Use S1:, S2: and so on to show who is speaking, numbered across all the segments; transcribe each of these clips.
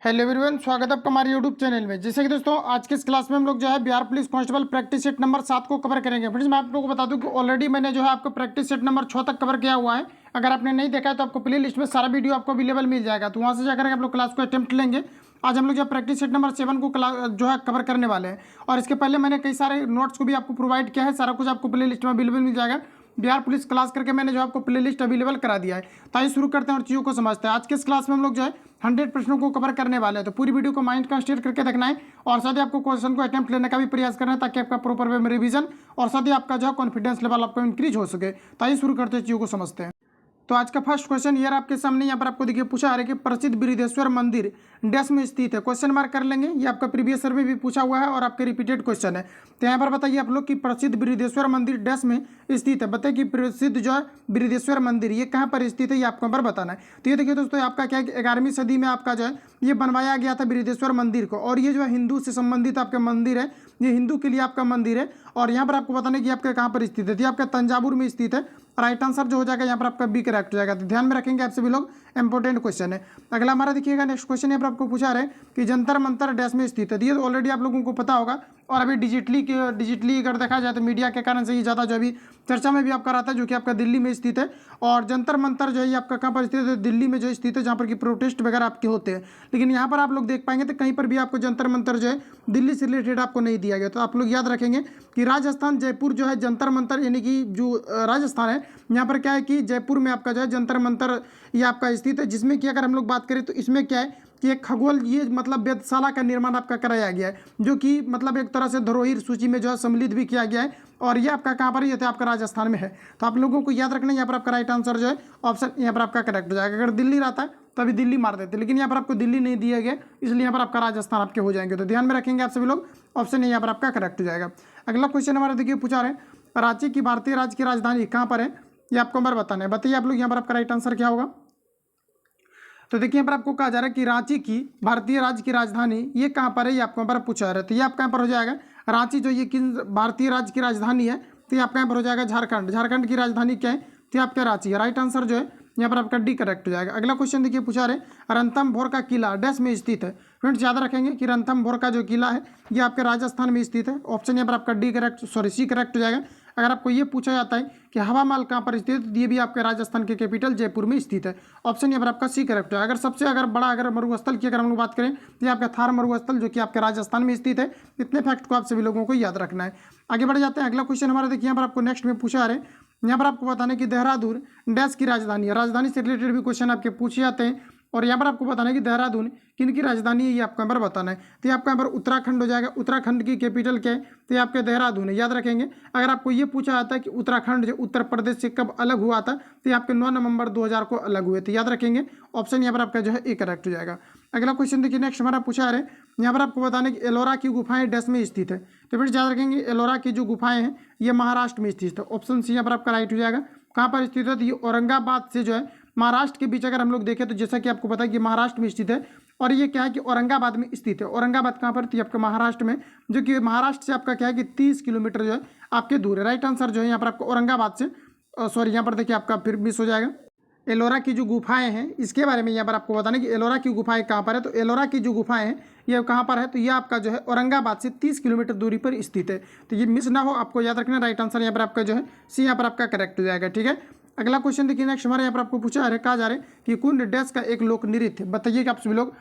S1: Hello everyone, स्वागत है आपका हमारे यूट्यूब चैनल में। जैसे कि दोस्तों आज के इस क्लास में हम लोग जो है Bihar police constable practice set number 7 को कवर करेंगे। फ्रेंड्स मैं आप लोगों को बता दूं कि ऑलरेडी मैंने जो है आपको प्रैक्टिस सेट नंबर 6 तक कवर किया हुआ है। अगर आपने नहीं देखा है तो आपको प्ले लिस्ट में सारा वीडियो आपको अवेलेबल मिल जाएगा, तो वहाँ से जाकर आप लोग क्लास को अटेम्प्ट लेंगे। आज हम लोग जो प्रैक्टिस सेट नंबर 7 को जो है कवर करने वाले हैं, और इसके पहले मैंने कई सारे नोट्स को भी आपको प्रोवाइड किया है। सारा कुछ आपको प्ले लिस्ट में अवेलेबल मिल जाएगा। बिहार पुलिस क्लास करके मैंने जो आपको प्ले लिस्ट अवेलेबल करा दिया है। तो आइए शुरू करते हैं और चीज़ों को समझते हैं। आज के इस क्लास में हम लोग जो है 100 प्रश्नों को कवर करने वाले हैं, तो पूरी वीडियो को माइंड कंस्ट्रक्ट करके देखना है और साथ ही आपको क्वेश्चन को अटेम्प्ट लेने का भी प्रयास करना है, ताकि आपका प्रॉपर वे में रिवीजन और साथ ही आपका जो है कॉन्फिडेंस लेवल आपको इंक्रीज हो सके। तो आइए शुरू करते हैं, चीज़ों को समझते हैं। तो आज का फर्स्ट क्वेश्चन यार आपके सामने यहाँ पर आपको देखिए पूछा आ रहा है कि प्रसिद्ध बृहदेश्वर मंदिर डैश में स्थित है। क्वेश्चन मार्क कर लेंगे, ये आपका प्रीवियस ईयर में भी पूछा हुआ है और आपके रिपीटेड क्वेश्चन है। तो यहाँ पर बताइए आप लोग कि प्रसिद्ध बृहदेश्वर मंदिर डैश में स्थित है। बताइए कि प्रसिद्ध जो है बृहदेश्वर मंदिर ये कहाँ पर स्थित है, ये आपको यहाँ पर बताना है। तो ये देखिए दोस्तों, आपका क्या है कि 11वीं सदी में आपका जो है ये बनवाया गया था बृहदेश्वर मंदिर को, और ये जो है हिंदू से संबंधित आपका मंदिर है। ये हिंदू के लिए आपका मंदिर है, और यहाँ पर आपको बताना है कि आपके कहाँ पर स्थित है। ये आपका तंजावुर में स्थित है। राइट आंसर जो हो जाएगा यहाँ पर आपका बी करेक्ट हो जाएगा। तो ध्यान में रखेंगे आप सभी लोग, इंपॉर्टेंट क्वेश्चन है। अगला हमारा देखिएगा नेक्स्ट क्वेश्चन यहाँ पर आपको पूछा रहे कि जंतर मंतर डैश में स्थित है। ये ऑलरेडी आप लोगों को पता होगा, और अभी डिजिटली अगर देखा जाए तो मीडिया के कारण से ही ज़्यादा जो अभी चर्चा में भी आपका रहता है, जो कि आपका दिल्ली में स्थित है। और जंतर मंतर जो है ये आपका कहाँ पर स्थित है, दिल्ली में जो स्थित है, जहाँ पर कि प्रोटेस्ट वगैरह आपके होते हैं। लेकिन यहाँ पर आप लोग देख पाएंगे तो कहीं पर भी आपको जंतर मंतर जो है दिल्ली से रिलेटेड आपको नहीं दिया गया। तो आप लोग याद रखेंगे कि राजस्थान जयपुर जो है जंतर मंतर, यानी कि जो राजस्थान है, यहाँ पर क्या है कि जयपुर में आपका जो है जंतर मंतर ये आपका स्थित है। जिसमें कि अगर हम लोग बात करें तो इसमें क्या है कि एक खगोल ये मतलब वेधशाला का निर्माण आपका कराया गया है, जो कि मतलब एक तरह से धरोहर सूची में जो है सम्मिलित भी किया गया है। और ये आपका कहाँ पर, ये थे आपका राजस्थान में है। तो आप लोगों को याद रखना है, यहाँ पर आपका राइट आंसर जो है ऑप्शन यहाँ पर आपका करेक्ट हो जाएगा। अगर दिल्ली रहता है तो अभी दिल्ली मार देते, लेकिन यहाँ पर आपको दिल्ली नहीं दिया गया, इसलिए यहाँ पर आपका राजस्थान आपके हो जाएंगे। तो ध्यान में रखेंगे आप सभी लोग, ऑप्शन यहाँ पर आपका करेक्ट हो जाएगा। अगला क्वेश्चन हमारा देखिए पूछा रहे रांची की भारतीय राज्य की राजधानी कहाँ पर है, ये आपको नंबर बताना है। बताइए आप लोग यहाँ पर आपका राइट आंसर क्या होगा। तो देखिए यहाँ पर आपको कहा जा रहा है कि रांची की भारतीय राज्य की राजधानी ये कहाँ पर है, ये आपको यहाँ पर पूछा जा रहा है। तो ये आपका यहाँ पर हो जाएगा रांची, जो ये किन भारतीय राज्य की राजधानी है, तो ये आपका यहाँ पर हो जाएगा झारखंड। झारखंड की राजधानी क्या है, तो आपका रांची है। राइट आंसर जो है यहाँ पर आपका डी करेक्ट हो जाएगा। अगला क्वेश्चन देखिए पूछा रहे रणथंभौर का किला डैश में स्थित है। फ्रेंड्स याद रखेंगे कि रणथंभौर का जो किला है ये आपके राजस्थान में स्थित है। ऑप्शन यहाँ पर आपका डी करेक्ट सी करेक्ट हो जाएगा। अगर आपको ये पूछा जाता है कि हवा महल कहाँ पर स्थित है, ये भी आपके राजस्थान के कैपिटल जयपुर में स्थित है। ऑप्शन यहाँ पर आपका सी करेक्ट है। अगर सबसे बड़ा मरुस्थल की अगर हम लोग बात करें तो ये आपका थार मरुस्थल, जो कि आपके राजस्थान में स्थित है। इतने फैक्ट को आप सभी लोगों को याद रखना है। आगे बढ़ जाते हैं। अगला क्वेश्चन हमारा देखिए यहाँ पर आपको नेक्स्ट में पूछा रहे, यहाँ पर आपको बताना है कि देहरादून डैश की राजधानी है। राजधानी से रिलेटेड भी क्वेश्चन आपके पूछे जाते हैं, और यहाँ पर आपको बताना है कि देहरादून किन की राजधानी है, ये आपको यहाँ पर बताना है। तो ये आपका यहाँ पर उत्तराखंड हो जाएगा। उत्तराखंड की कैपिटल क्या है, तो ये आपके देहरादून है। याद रखेंगे अगर आपको ये पूछा जाता है कि उत्तराखंड जो उत्तर प्रदेश से कब अलग हुआ था, तो ये आपके 9 नवंबर 2000 को अलग हुए थे। याद रखेंगे ऑप्शन यहाँ पर आपका जो है ए करेक्ट हो जाएगा। अगला क्वेश्चन देखिए नेक्स्ट हमारा पूछा है, यहाँ पर आपको बताना है कि एलोरा की गुफाएं डैश में स्थित है। तो फिर याद रखेंगे एलोरा की जो गुफाएं हैं ये महाराष्ट्र में स्थित है। ऑप्शन सी यहाँ पर आपका राइट हो जाएगा। कहाँ पर स्थित है, तो ये औरंगाबाद से जो है महाराष्ट्र के बीच अगर हम लोग देखें तो जैसा कि आपको पता है कि महाराष्ट्र में स्थित है, और ये क्या है कि औरंगाबाद में स्थित है। औरंगाबाद कहाँ पर, तो आपका महाराष्ट्र में, जो कि महाराष्ट्र से आपका क्या है कि 30 किलोमीटर जो है आपके दूर है। राइट आंसर जो है यहाँ पर आपको औरंगाबाद से सॉरी यहाँ पर देखिए आपका फिर मिस हो जाएगा। एलोरा की जो गुफाएं हैं इसके बारे में यहाँ पर आपको बताना है कि एलोरा की गुफाएं कहाँ पर है। तो एलोरा की जो गुफाएं हैं ये कहाँ पर है, तो ये आपका जो है औरंगाबाद से 30 किलोमीटर दूरी पर स्थित है। तो ये मिस ना हो, आपको याद रखना। राइट आंसर यहाँ पर आपका जो है सी यहाँ पर आपका करेक्ट हो जाएगा। ठीक है, अगला क्वेश्चन देखिए नेक्स्ट हमारे यहाँ पर आपको पूछा है, कहा जा रहा है कि कुंड डैश का एक लोक नृत्य। बताइए कि आप सभी लोग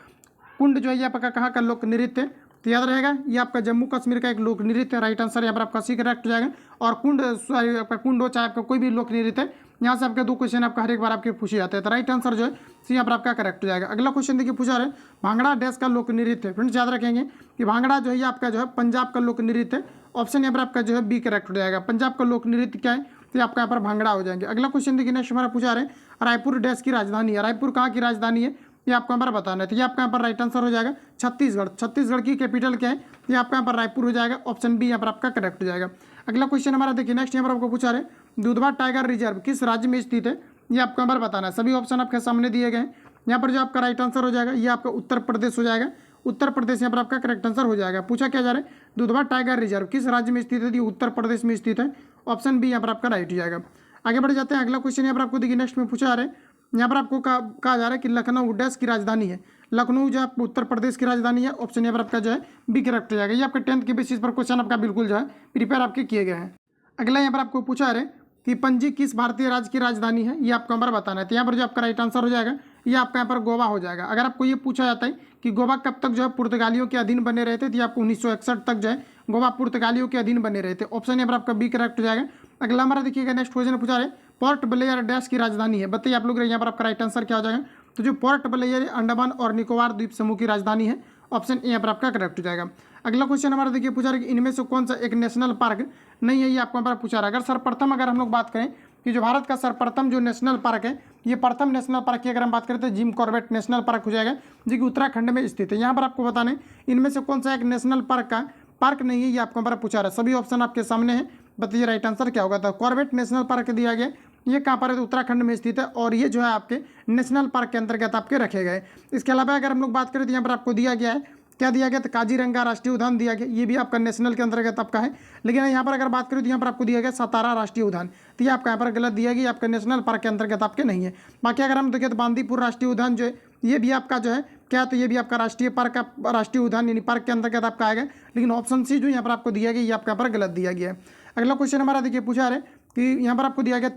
S1: कुंड जो है ये आपका कहाँ का लोक नृत्य है, तो याद रहेगा ये आपका जम्मू कश्मीर का एक लोक नृत्य है। राइट आंसर यहाँ पर आपका सी करेक्ट हो जाएगा। और कुंड आपका कुंड हो चाहे आपका कोई भी लोक नृत्य है, यहाँ से आपके 2 क्वेश्चन आपका हर एक बार आपके पूछे जाते हैं। तो राइट आंसर जो है सी यहाँ पर आपका करेक्ट हो जाएगा। अगला क्वेश्चन देखिए पूछा रहे भांगड़ा डैश का लोक नृत्य है। फ्रेंड्स याद रखेंगे कि भांगड़ा जो है आपका जो है पंजाब का लोक नृत्य है। ऑप्शन यहाँ पर आपका जो है बी करेक्ट हो जाएगा। पंजाब का लोक नृत्य क्या है, तो आपका यहाँ पर भांगड़ा हो जाएंगे। अगला क्वेश्चन देखिए नेक्स्ट हमारा पूछा रहे रायपुर डैश की राजधानी है। रायपुर कहाँ की राजधानी है, ये आपको यहाँ पर बताना है। तो ये आपका यहाँ पर राइट आंसर हो जाएगा छत्तीसगढ़। छत्तीसगढ़ की कैपिटल क्या है, ये आपका यहाँ पर रायपुर हो जाएगा। ऑप्शन बी यहाँ पर आपका करेक्ट हो जाएगा। अगला क्वेश्चन हमारा देखिए नेक्स्ट यहाँ पर आपको पूछा रहे दुधवा टाइगर रिजर्व किस राज्य में स्थित है, ये आपको यहाँ पर बताना है। सभी ऑप्शन आपके सामने दिए गए हैं। यहाँ पर जो आपका राइट आंसर हो जाएगा ये आपका उत्तर प्रदेश हो जाएगा। उत्तर प्रदेश यहाँ पर आपका करेक्ट आंसर हो जाएगा। पूछा क्या जा रहा है दुधवा टाइगर रिजर्व किस राज्य में स्थित है, ये उत्तर प्रदेश में स्थित है। ऑप्शन बी यहाँ पर आपका राइट हो जाएगा। आगे बढ़ जाते हैं। अगला क्वेश्चन यहाँ पर आपको देखिए नेक्स्ट में पूछा आ रहा है, यहाँ पर आपको कहा जा रहा है कि लखनऊ डैश की राजधानी है। लखनऊ जो है आपको उत्तर प्रदेश की राजधानी है। ऑप्शन यहाँ पर आपका जो है बी करेक्ट हो जाएगा। ये आपके 10th के बेसिस पर क्वेश्चन आपका बिल्कुल जो है प्रिपेयर आपके किए गए हैं। अगला यहाँ पर आपको पूछा है कि पणजी किस भारतीय राज्य की राजधानी है, ये आपको यहाँ पर बताना है। तो यहाँ पर जो आपका राइट आंसर हो जाएगा ये आपका यहाँ पर गोवा हो जाएगा। अगर आपको ये पूछा जाता है कि गोवा कब तक जो है पुर्तगालियों के अधीन बने रहे थे, तो ये आपको 1961 तक जो है गोवा पुर्तगालियों के अधीन बने रहे थे। ऑप्शन यहाँ पर आपका बी करेक्ट हो जाएगा। अगला हमारा देखिएगा नेक्स्ट क्वेश्चन पूछा रहे पोर्ट ब्लेयर डैश की राजधानी है, बताइए आप लोग यहाँ पर आपका राइट आंसर क्या हो जाएगा। तो जो पोर्ट ब्लेयर अंडमान और निकोबार द्वीप समूह की राजधानी है। ऑप्शन ए यहाँ पर आपका करेक्ट हो जाएगा। अगला क्वेश्चन हमारा देखिए पूछा रहा है कि इनमें से कौन सा एक नेशनल पार्क नहीं है, ये आपको यहाँ पर पूछा रहा है। अगर सर्वप्रथम अगर हम लोग बात करें कि जो भारत का सर्वप्रथम जो नेशनल पार्क है, ये प्रथम नेशनल पार्क की अगर हम बात करें तो जिम कॉर्बेट नेशनल पार्क हो जाएगा, जो कि उत्तराखंड में स्थित है। यहाँ पर आपको बताने इनमें से कौन सा एक नेशनल पार्क का पार्क नहीं है, ये आपको यहाँ पर पूछा रहा है। सभी ऑप्शन आपके सामने है, बताइए राइट आंसर क्या होगा। तो कॉर्बेट नेशनल पार्क दिया गया, ये कहाँ पर है, उत्तराखंड में स्थित है और ये जो है आपके नेशनल पार्क के अंतर्गत आपके रखे गए। इसके अलावा अगर हम लोग बात करें तो यहाँ पर आपको दिया गया है, क्या दिया गया, तो काजीरंगा राष्ट्रीय उद्यान दिया गया, ये भी आपका नेशनल के अंतर्गत आपका है। लेकिन यहाँ पर अगर बात करें तो यहाँ पर आपको दिया गया सतारा राष्ट्रीय उद्यान, तो ये आपका यहाँ पर गलत दिया गया, आपका नेशनल पार्क के अंतर्गत आपके नहीं है। बाकी अगर हम देखें तो बांदीपुर राष्ट्रीय उद्यान जो है ये भी आपका जो है क्या, तो ये भी आपका राष्ट्रीय पार्क का राष्ट्रीय उद्यान यानी पार्क के अंतर्गत आपका आएगा। लेकिन ऑप्शन सी जो यहाँ पर आपको दिया गया ये आपका यहाँ पर गलत दिया गया है। अगला क्वेश्चन हमारा देखिए पूछा रहे कि यहाँ पर आपको दिया गया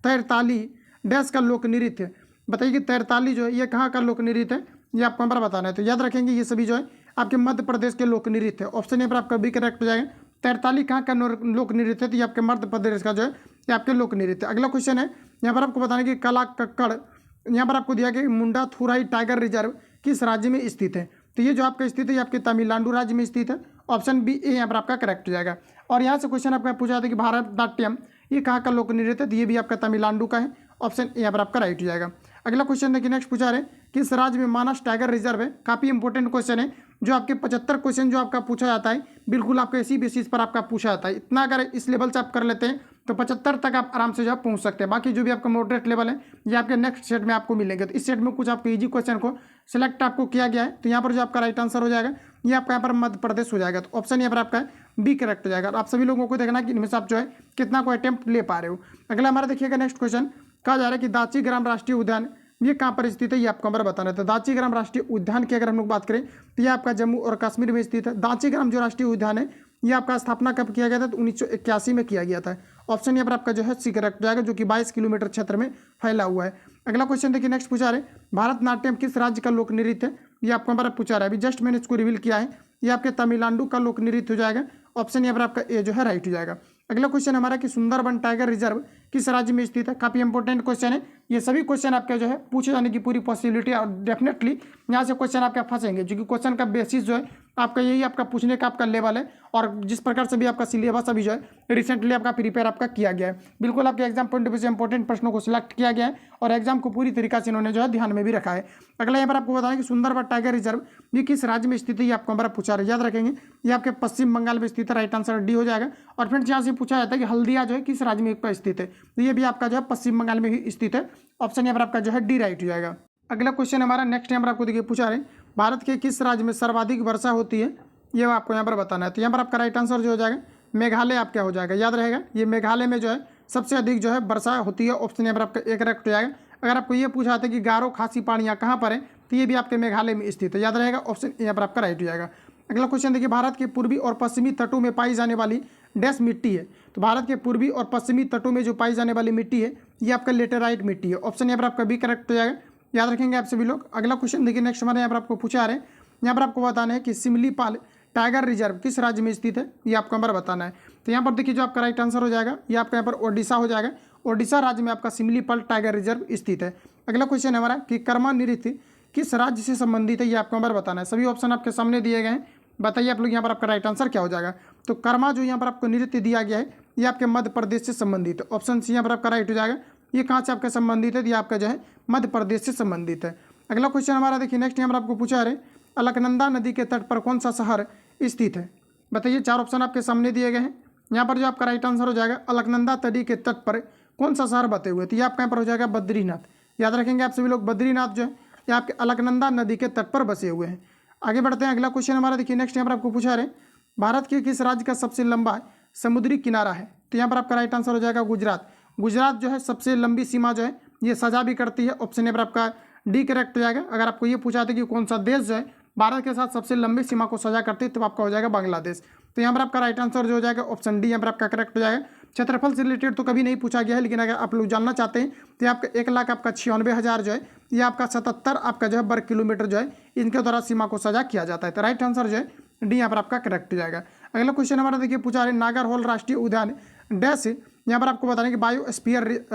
S1: तैरताली डैश का लोक नृत्य, बताइए कि तैरताली जो है ये कहाँ का लोक नृत्य है, ये आपको यहाँ पर बताना है। तो याद रखेंगे ये सभी जो है आपके मध्य प्रदेश के लोक नृत्य है। ऑप्शन यहाँ पर आपका बी करेक्ट हो जाएगा। तैरताली कहाँ का लोक नृत्य है, तो ये आपके मध्य प्रदेश का जो है ये आपके लोक नृत्य। अगला क्वेश्चन है यहाँ पर आपको बताना कि कला कक्कड़, यहाँ पर आपको दिया गया मुंडा थुराई टाइगर रिजर्व किस राज्य में स्थित है, तो ये जो आपका स्थित है ये आपके तमिलनाडु राज्य में स्थित है। ऑप्शन बी ए यहाँ पर आपका करेक्ट हो जाएगा। और यहाँ से क्वेश्चन आपका पूछा था कि भारतनाट्यम ये कहाँ का लोक नृत्य है, तो ये भी आपका तमिलनाडु का है। ऑप्शन ए यहाँ पर आपका राइट हो जाएगा। अगला क्वेश्चन देखिए नेक्स्ट पूछा रहे किस राज्य में मानस टाइगर रिजर्व है, काफ़ी इंपॉर्टेंट क्वेश्चन है। जो आपके 75 क्वेश्चन जो आपका पूछा जाता है बिल्कुल आपका इसी बेसिस पर आपका पूछा जाता है। इतना अगर इस लेवल से आप कर लेते हैं तो 75 तक आप आराम से जो आप पहुंच सकते हैं। बाकी जो भी आपका मॉडरेट लेवल है ये आपके नेक्स्ट सेट में आपको मिलेंगे। तो इस सेट में कुछ आपके इजी क्वेश्चन को सिलेक्ट आपको किया गया है। तो यहाँ पर जो आपका राइट आंसर हो जाएगा ये आपका यहाँ पर मध्य प्रदेश हो जाएगा। तो ऑप्शन यहाँ पर आपका बी करेक्ट हो जाएगा। आप सभी लोगों को देखना कि इनमें से आप जो है कितना को अटेम्प्ट ले पा रहे हो। अगला हमारा देखिएगा नेक्स्ट क्वेश्चन कहा जा रहा है कि दाची ग्राम राष्ट्रीय उद्यान ये कहाँ पर स्थित है, ये आपको हमारा बताना है। तो दाची ग्राम राष्ट्रीय उद्यान की अगर हम लोग बात करें तो ये आपका जम्मू और कश्मीर में स्थित है। दाची ग्राम जो राष्ट्रीय उद्यान है ये आपका स्थापना कब किया गया था, तो 1981 में किया गया था। ऑप्शन यहाँ पर आपका जो है सी करेक्ट जाएगा, जो कि 22 किलोमीटर क्षेत्र में फैला हुआ है। अगला क्वेश्चन देखिए नेक्स्ट पूछा रहे भारतनाट्यम किस राज्य का लोक नृत्य है, ये आपको हमारा पूछा रहा है। अभी जस्ट मैंने इसको रिवील किया है, ये आपके तमिलनाडु का लोक नृत्य हो जाएगा। ऑप्शन यहाँ पर आपका ए जो है राइट हो जाएगा। अगला क्वेश्चन हमारा कि सुंदरबन टाइगर रिजर्व किस राज्य में स्थित है, काफी इंपॉर्टेंट क्वेश्चन है। ये सभी क्वेश्चन आपके जो है पूछे जाने की पूरी पॉसिबिलिटी और डेफिनेटली यहाँ से क्वेश्चन आपके फंसेंगे, जो कि क्वेश्चन का बेसिस जो है आपका यही आपका पूछने का आपका लेवल है। और जिस प्रकार से भी आपका सिलेबस अभी जो है रिसेंटली आपका प्रिपेयर आपका किया गया है, बिल्कुल आपके एग्जाम पॉइंट ऑफ व्यू से इंपॉर्टेंट प्रश्नों को सिलेक्ट किया गया है और एग्जाम को पूरी तरीका से इन्होंने जो है ध्यान में भी रखा है। अगला यहाँ पर आपको बताएं कि सुंदरबन टाइगर रिजर्व ये किस राज्य में स्थित है, ये आपको हमारा पूछा रहा है। याद रखेंगे ये आपके पश्चिम बंगाल में स्थित है, राइट आंसर डी हो जाएगा। और फ्रेंड्स यहाँ से पूछा जाता है कि हल्दिया जो है किस राज्य में स्थित है, तो ये भी आपका जो है पश्चिम बंगाल में ही स्थित है। ऑप्शन यहाँ पर आपका जो है डी राइट हो जाएगा। अगला क्वेश्चन हमारा नेक्स्ट यहाँ पर आपको देखिए पूछा रहे भारत के किस राज्य में सर्वाधिक वर्षा होती है, ये आपको यहाँ पर बताना है। तो यहाँ पर आपका राइट आंसर जो हो जाएगा मेघालय आपका हो जाएगा। याद रहेगा ये मेघालय में जो है सबसे अधिक जो है वर्षा होती है। ऑप्शन यहाँ पर आपका एक करेक्ट हो जाएगा। अगर आपको ये पूछा था कि गारो खासी पहाड़ियाँ कहाँ पर है, तो ये भी आपके मेघालय में स्थित है। याद रहेगा ऑप्शन यहाँ पर आपका राइट हो जाएगा। अगला क्वेश्चन देखिए भारत के पूर्वी और पश्चिमी तटों में पाई जाने वाली डैश मिट्टी है, तो भारत के पूर्वी और पश्चिमी तटों में जो पाई जाने वाली मिट्टी है ये आपका लेटेराइट मिट्टी है। ऑप्शन यहाँ पर आपका भी करेक्ट हो जाएगा। याद रखेंगे आप सभी लोग। अगला क्वेश्चन देखिए नेक्स्ट हमारे यहाँ पर आपको पूछा रहे हैं, यहाँ पर आपको बताना है कि सिमलीपाल टाइगर रिजर्व किस राज्य में स्थित है, ये आपको हमारा बताना है। तो यहाँ पर देखिए जो आपका राइट आंसर हो जाएगा ये आपका यहाँ पर ओडिशा हो जाएगा। ओडिशा राज्य में आपका सिमलीपाल टाइगर रिजर्व स्थित है। अगला क्वेश्चन है हमारा कि कर्मा नृत्य किस राज्य से संबंधित है, ये आपको हमारा बताना है। सभी ऑप्शन आपके सामने दिए गए हैं, बताइए आप लोग यहाँ पर आपका राइट आंसर क्या हो जाएगा। तो कर्मा जो यहाँ पर आपको नृत्य दिया गया है ये आपके मध्य प्रदेश से संबंधित है। ऑप्शन सी यहाँ पर आपका राइट हो जाएगा। ये कहाँ से आपका संबंधित है, ये आपका जो है मध्य प्रदेश से संबंधित है। अगला क्वेश्चन हमारा देखिए नेक्स्ट यहाँ पर आपको पूछा रहे अलकनंदा नदी के तट पर कौन सा शहर स्थित है, बताइए। चार ऑप्शन आपके सामने दिए गए हैं। यहाँ पर जो आपका राइट आंसर हो जाएगा अलकनंदा नदी के तट पर कौन सा शहर बते हुए, तो ये आपका यहाँ पर हो जाएगा बद्रीनाथ। याद रखेंगे आप सभी लोग बद्रीनाथ जो है ये आपके अलकनंदा नदी के तट पर बसे हुए हैं। आगे बढ़ते हैं। अगला क्वेश्चन हमारा देखिए नेक्स्ट यहाँ पर आपको पूछा रहे भारत के किस राज्य का सबसे लंबा समुद्री किनारा है, तो यहाँ पर आपका राइट आंसर हो जाएगा गुजरात। गुजरात जो है सबसे लंबी सीमा जो है ये सजा भी करती है। ऑप्शन यहाँ पर आपका डी करेक्ट हो जाएगा। अगर आपको ये पूछा था कि कौन सा देश जो है भारत के साथ सबसे लंबी सीमा को साझा करते हैं, तो आपका हो जाएगा बांग्लादेश। तो यहाँ पर आपका राइट आंसर जो हो जाएगा ऑप्शन डी यहाँ पर आपका करेक्ट हो जाएगा। क्षेत्रफल से रिलेटेड तो कभी नहीं पूछा गया है, लेकिन अगर आप लोग जानना चाहते हैं तो आपका 1,00,000 आपका 96,000 जो है ये आपका 77 आपका जो है वर्ग किलोमीटर जो है इनके द्वारा सीमा को साझा किया जाता है। तो राइट आंसर जो है डी यहाँ पर आपका करेक्ट हो जाएगा। अगला क्वेश्चन हमारा देखिए पूछा रहे नागरहोल राष्ट्रीय उद्यान डैश यहाँ पर आपको बताने कि बायोस्फीयर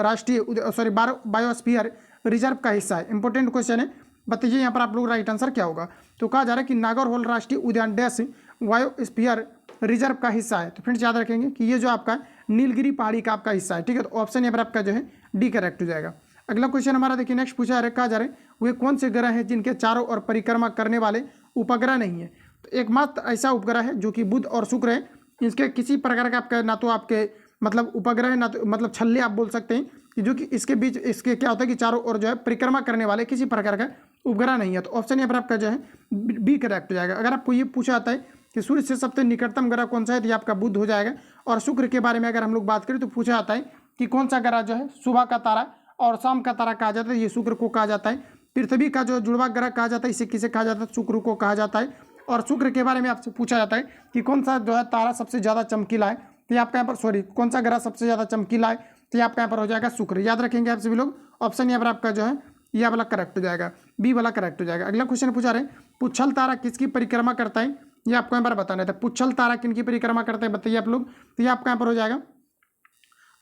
S1: बायोस्फीयर रिजर्व का हिस्सा है। इंपॉर्टेंट क्वेश्चन है, बताइए यहाँ पर आप लोग राइट आंसर क्या होगा। तो कहा जा रहा है कि नागरहोल राष्ट्रीय उद्यान डैश बायोस्फीयर रिजर्व का हिस्सा है। तो फ्रेंड्स याद रखेंगे कि ये जो आपका नीलगिरी पहाड़ी का आपका हिस्सा है, ठीक है। तो ऑप्शन यहाँ पर आपका जो है डी करेक्ट हो जाएगा। अगला क्वेश्चन हमारा देखिए नेक्स्ट पूछा है, कहा जा रहा है वे कौन से ग्रह हैं जिनके चारों ओर परिक्रमा करने वाले उपग्रह नहीं है। तो एकमात्र ऐसा उपग्रह है जो कि बुध और शुक्र है, इसके किसी प्रकार का आपका ना तो आपके मतलब उपग्रह है ना तो मतलब छल्ले आप बोल सकते हैं कि जो कि इसके बीच इसके क्या होता है कि चारों ओर जो है परिक्रमा करने वाले किसी प्रकार का उपग्रह नहीं है। तो ऑप्शन यहाँ पर आपका जो है बी करेक्ट हो जाएगा। अगर आपको ये पूछा जाता है कि सूर्य से सबसे निकटतम ग्रह कौन सा है, तो ये आपका बुध हो जाएगा। और शुक्र के बारे में अगर हम लोग बात करें तो पूछा जाता है कि कौन सा ग्रह जो है सुबह का तारा और शाम का तारा कहा जाता है, ये शुक्र को कहा जाता है। पृथ्वी का जो जुड़वा ग्रह कहा जाता है इसे किसे कहा जाता है, शुक्र को कहा जाता है। और शुक्र के बारे में आपसे पूछा जाता है कि कौन सा जो है तारा सबसे ज़्यादा चमकीला है, तो आपका यहाँ पर कौन सा ग्रह सबसे ज़्यादा चमकीला है, तो आपका यहाँ पर हो जाएगा शुक्र। याद रखेंगे आप सभी लोग, ऑप्शन यहाँ पर आपका जो है यह वाला करेक्ट हो जाएगा, बी वाला करेक्ट हो जाएगा। अगला क्वेश्चन पूछा रहे पुच्छल तारा किसकी परिक्रमा करता है, ये आपको यहाँ पर बताना है। पुच्छल तारा किनकी परिक्रमा करता है बताइए आप लोग, तो ये आपका यहाँ पर हो जाएगा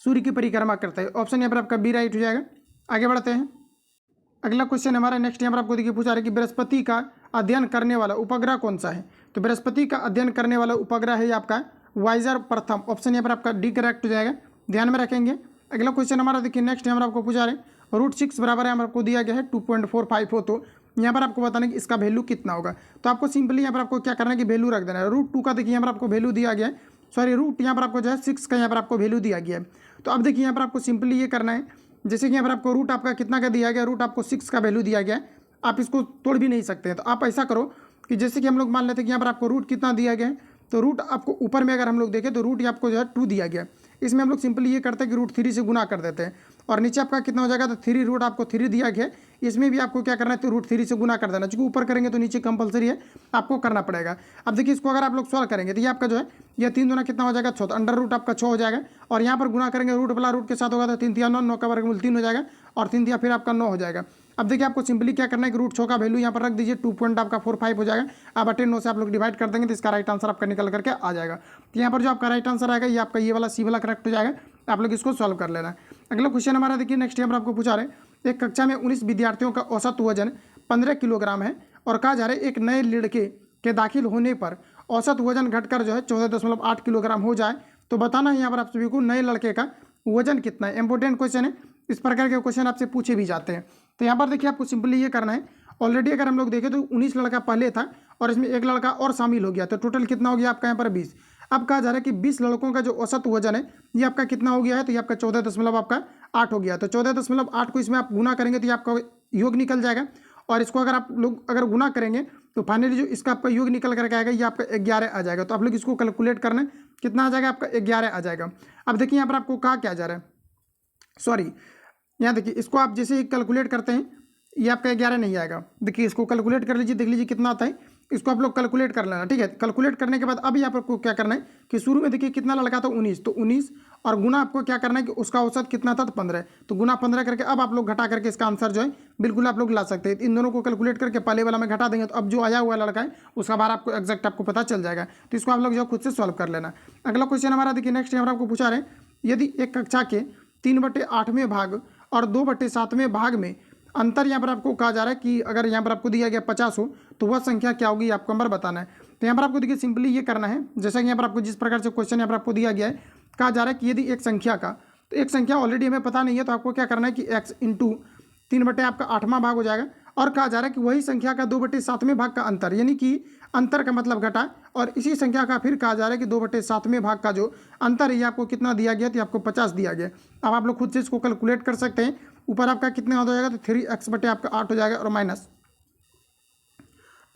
S1: सूर्य की परिक्रमा करता है। ऑप्शन यहाँ पर आपका बी राइट हो जाएगा। आगे बढ़ते हैं। अगला क्वेश्चन हमारा नेक्स्ट यहाँ पर आपको देखिए पूछा रहे कि बृहस्पति का अध्ययन करने वाला उपग्रह कौन सा है। तो बृहस्पति का अध्ययन करने वाला उपग्रह है आपका वाइजर प्रथम। ऑप्शन यहाँ पर आपका डी करेक्ट हो जाएगा, ध्यान में रखेंगे। अगला क्वेश्चन हमारा देखिए नेक्स्ट यहाँ पर आपको पूछा रहे √6 बराबर यहाँ पर आपको दिया गया है 2.45 हो, तो यहाँ पर आपको बताना है कि इसका वैल्यू कितना होगा। तो आपको सिंपली यहाँ पर आपको क्या करना है कि वैल्यू रख देना है। √2 का देखिए यहाँ पर आपको वैल्यू दिया गया है, रूट यहाँ पर आपको जो है 6 का यहाँ पर आपको वैल्यू दिया गया है। तो अब देखिए यहाँ पर आपको सिंपली ये करना है, जैसे कि यहाँ पर आपको रूट आपका कितना का दिया गया, रूट आपको 6 का वैल्यू दिया गया है, आप इसको तोड़ भी नहीं सकते हैं। तो आप ऐसा करो कि जैसे कि हम लोग मान लेते हैं कि यहाँ पर आपको रूट कितना दिया गया है, तो रूट आपको ऊपर में अगर हम लोग देखें तो रूट आपको जो है 2 दिया गया है। इसमें हम लोग सिंपली ये करते हैं कि √3 से गुना कर देते हैं और नीचे आपका कितना हो जाएगा, तो 3 रूट आपको 3 दिया गया है, इसमें भी आपको क्या करना है तो √3 से गुना कर देना, क्योंकि ऊपर करेंगे तो नीचे कंपलसरी है आपको करना पड़ेगा। अब देखिए इसको अगर आप लोग सॉल्व करेंगे तो ये आपका जो है ये 3 दूना कितना हो जाएगा 6, तो अंडर रूट आपका 6 हो जाएगा। और यहाँ पर गुना करेंगे रूट वाला रूट के साथ होगा तो 3 तिया 9, 9 का वर्गमूल 3 हो जाएगा और 3 तिया फिर आपका 9 हो जाएगा। अब देखिए आपको सिंपली क्या करना है कि √6 का वैल्यू यहाँ पर रख दीजिए, 2.45 हो जाएगा। अब 9 से आप लोग डिवाइड कर देंगे तो इसका राइट आंसर आपका निकल करके आ जाएगा। तो यहाँ पर जो आपका राइट आंसर आएगा ये आपका ये वाला सी वाला करेक्ट हो जाएगा। आप लोग इसको सॉल्व कर लेना। अगला क्वेश्चन हमारा देखिए नेक्स्ट यहाँ पर आपको पूछा रहे एक कक्षा में 19 विद्यार्थियों का औसत वजन 15 किलोग्राम है और कहा जा रहा है एक नए लड़के के दाखिल होने पर औसत वजन घटकर जो है 14.8 किलोग्राम हो जाए, तो बताना है यहाँ पर आप सभी को नए लड़के का वजन कितना है। इंपॉर्टेंट क्वेश्चन है, इस प्रकार के क्वेश्चन आपसे पूछे भी जाते हैं। तो यहाँ पर देखिए आपको सिंपली ये करना है, ऑलरेडी अगर हम लोग देखें तो 19 लड़का पहले था और इसमें एक लड़का और शामिल हो गया, तो टोटल कितना हो गया आपका यहाँ पर 20। अब कहा जा रहा है कि 20 लड़कों का जो औसत वजन है ये आपका कितना हो गया है, तो ये आपका 14.8 हो गया। तो 14.8 को इसमें आप गुना करेंगे तो ये आपका योग निकल जाएगा और इसको अगर आप लोग अगर गुना करेंगे तो फाइनली जो इसका आपका योग निकल करके आएगा ये आपका 11 आ जाएगा। तो आप लोग इसको कैलकुलेट करना है कितना आ जाएगा आपका 11 आ जाएगा। अब देखिए यहाँ पर आपको कहा क्या जा रहा है, यहाँ देखिए इसको आप जैसे ही कैलकुलेट करते हैं ये आपका 11 नहीं आएगा। देखिए इसको कैलकुलेट कर लीजिए, देख लीजिए कितना आता है, इसको आप लोग कैलकुलेट कर लेना, ठीक है। कैलकुलेट करने के बाद अब यहाँ पर आपको क्या करना है कि शुरू में देखिए कितना लड़का था 19, तो 19 और गुना आपको क्या करना है कि उसका औसत कितना था तो 15, तो गुना 15 करके अब आप लोग घटा करके इसका आंसर जो है बिल्कुल आप लोग ला सकते हैं। इन दोनों को कैलकुलेट करके पहले वाला में घटा देंगे तो अब जो आया हुआ लड़का है उसका बार आपको एक्जैक्ट आपको पता चल जाएगा। तो इसको आप लोग जो खुद से सॉल्व कर लेना। अगला क्वेश्चन हमारा देखिए नेक्स्ट यहाँ पर आपको पूछा रहे यदि एक कक्षा के 3/8वें भाग और 2/7वें भाग में अंतर यहाँ पर आपको कहा जा रहा है कि अगर यहाँ पर आपको दिया गया 50 हो तो वह संख्या क्या होगी आपको नंबर बताना है। तो यहाँ पर आपको देखिए सिंपली ये करना है, जैसा कि यहाँ पर आपको जिस प्रकार से क्वेश्चन यहाँ पर आपको दिया गया है, कहा जा रहा है कि यदि एक संख्या का, तो एक संख्या ऑलरेडी हमें पता नहीं है तो आपको क्या करना है कि x इंटू 3/8वां भाग हो जाएगा और कहा जा रहा है कि वही संख्या का 2/7वें भाग का अंतर, यानी कि अंतर का मतलब घटा, और इसी संख्या का फिर कहा जा रहा है कि 2/7वें भाग का जो अंतर है ये आपको कितना दिया गया, तो आपको 50 दिया गया। अब आप लोग खुद से इसको कैलकुलेट कर सकते हैं। ऊपर आपका कितना हो जाएगा तो 3x/8 हो जाएगा और माइनस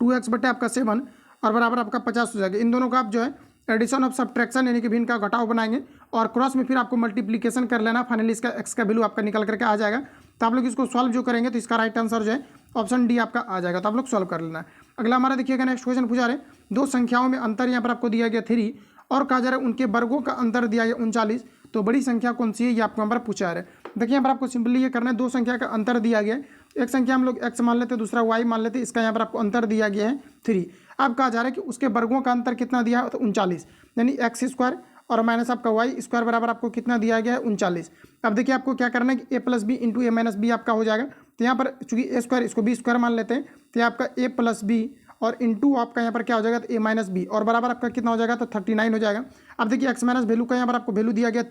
S1: 2x/7 और बराबर आपका 50 हो जाएगा। इन दोनों का आप जो है एडिशन ऑफ सब्ट्रैक्शन यानी कि भिन्न का घटाव बनाएंगे और क्रॉस में फिर आपको मल्टीप्लिकेशन कर लेना, फाइनली इसका x का वैल्यू आपका निकल करके आ जाएगा। तो आप लोग इसको सॉल्व जो करेंगे तो इसका राइट आंसर जो है ऑप्शन डी आपका आ जाएगा। तो आप लोग सॉल्व कर लेना। अगला हमारा देखिएगा नेक्स्ट क्वेश्चन पूछा रहे, दो संख्याओं में अंतर यहाँ पर आपको दिया गया 3 और कहा जा रहा है उनके वर्गों का अंतर दिया गया 39, तो बड़ी संख्या कौन सी है ये आपको यहाँ पर पूछा है। देखिए यहाँ पर आपको सिंपली ये करना है, दो संख्या का अंतर दिया गया है, एक संख्या हम लोग x मान लेते हैं, दूसरा y मान लेते हैं, इसका यहाँ पर आपको अंतर दिया गया है 3। अब कहा जा रहा है कि उसके वर्गों का अंतर कितना दिया है, तो 39, यानी एक्स स्क्वायर और माइनस आपका वाई स्क्वायर बराबर आपको कितना दिया गया है 39। अब देखिए आपको क्या करना है कि a plus B into A minus B आपका हो जाएगा। तो यहाँ पर चूंकि ए स्क्वायर इसको बी स्क्वायर मान लेते हैं, तो ये आपका a प्लस बी और इंटू आपका यहाँ पर क्या हो जाएगा, तो a माइनस बी और बराबर आपका कितना हो जाएगा, तो 39 हो जाएगा। अब देखिए x माइनस वैल्यू का यहाँ पर आपको वैल्यू दिया गया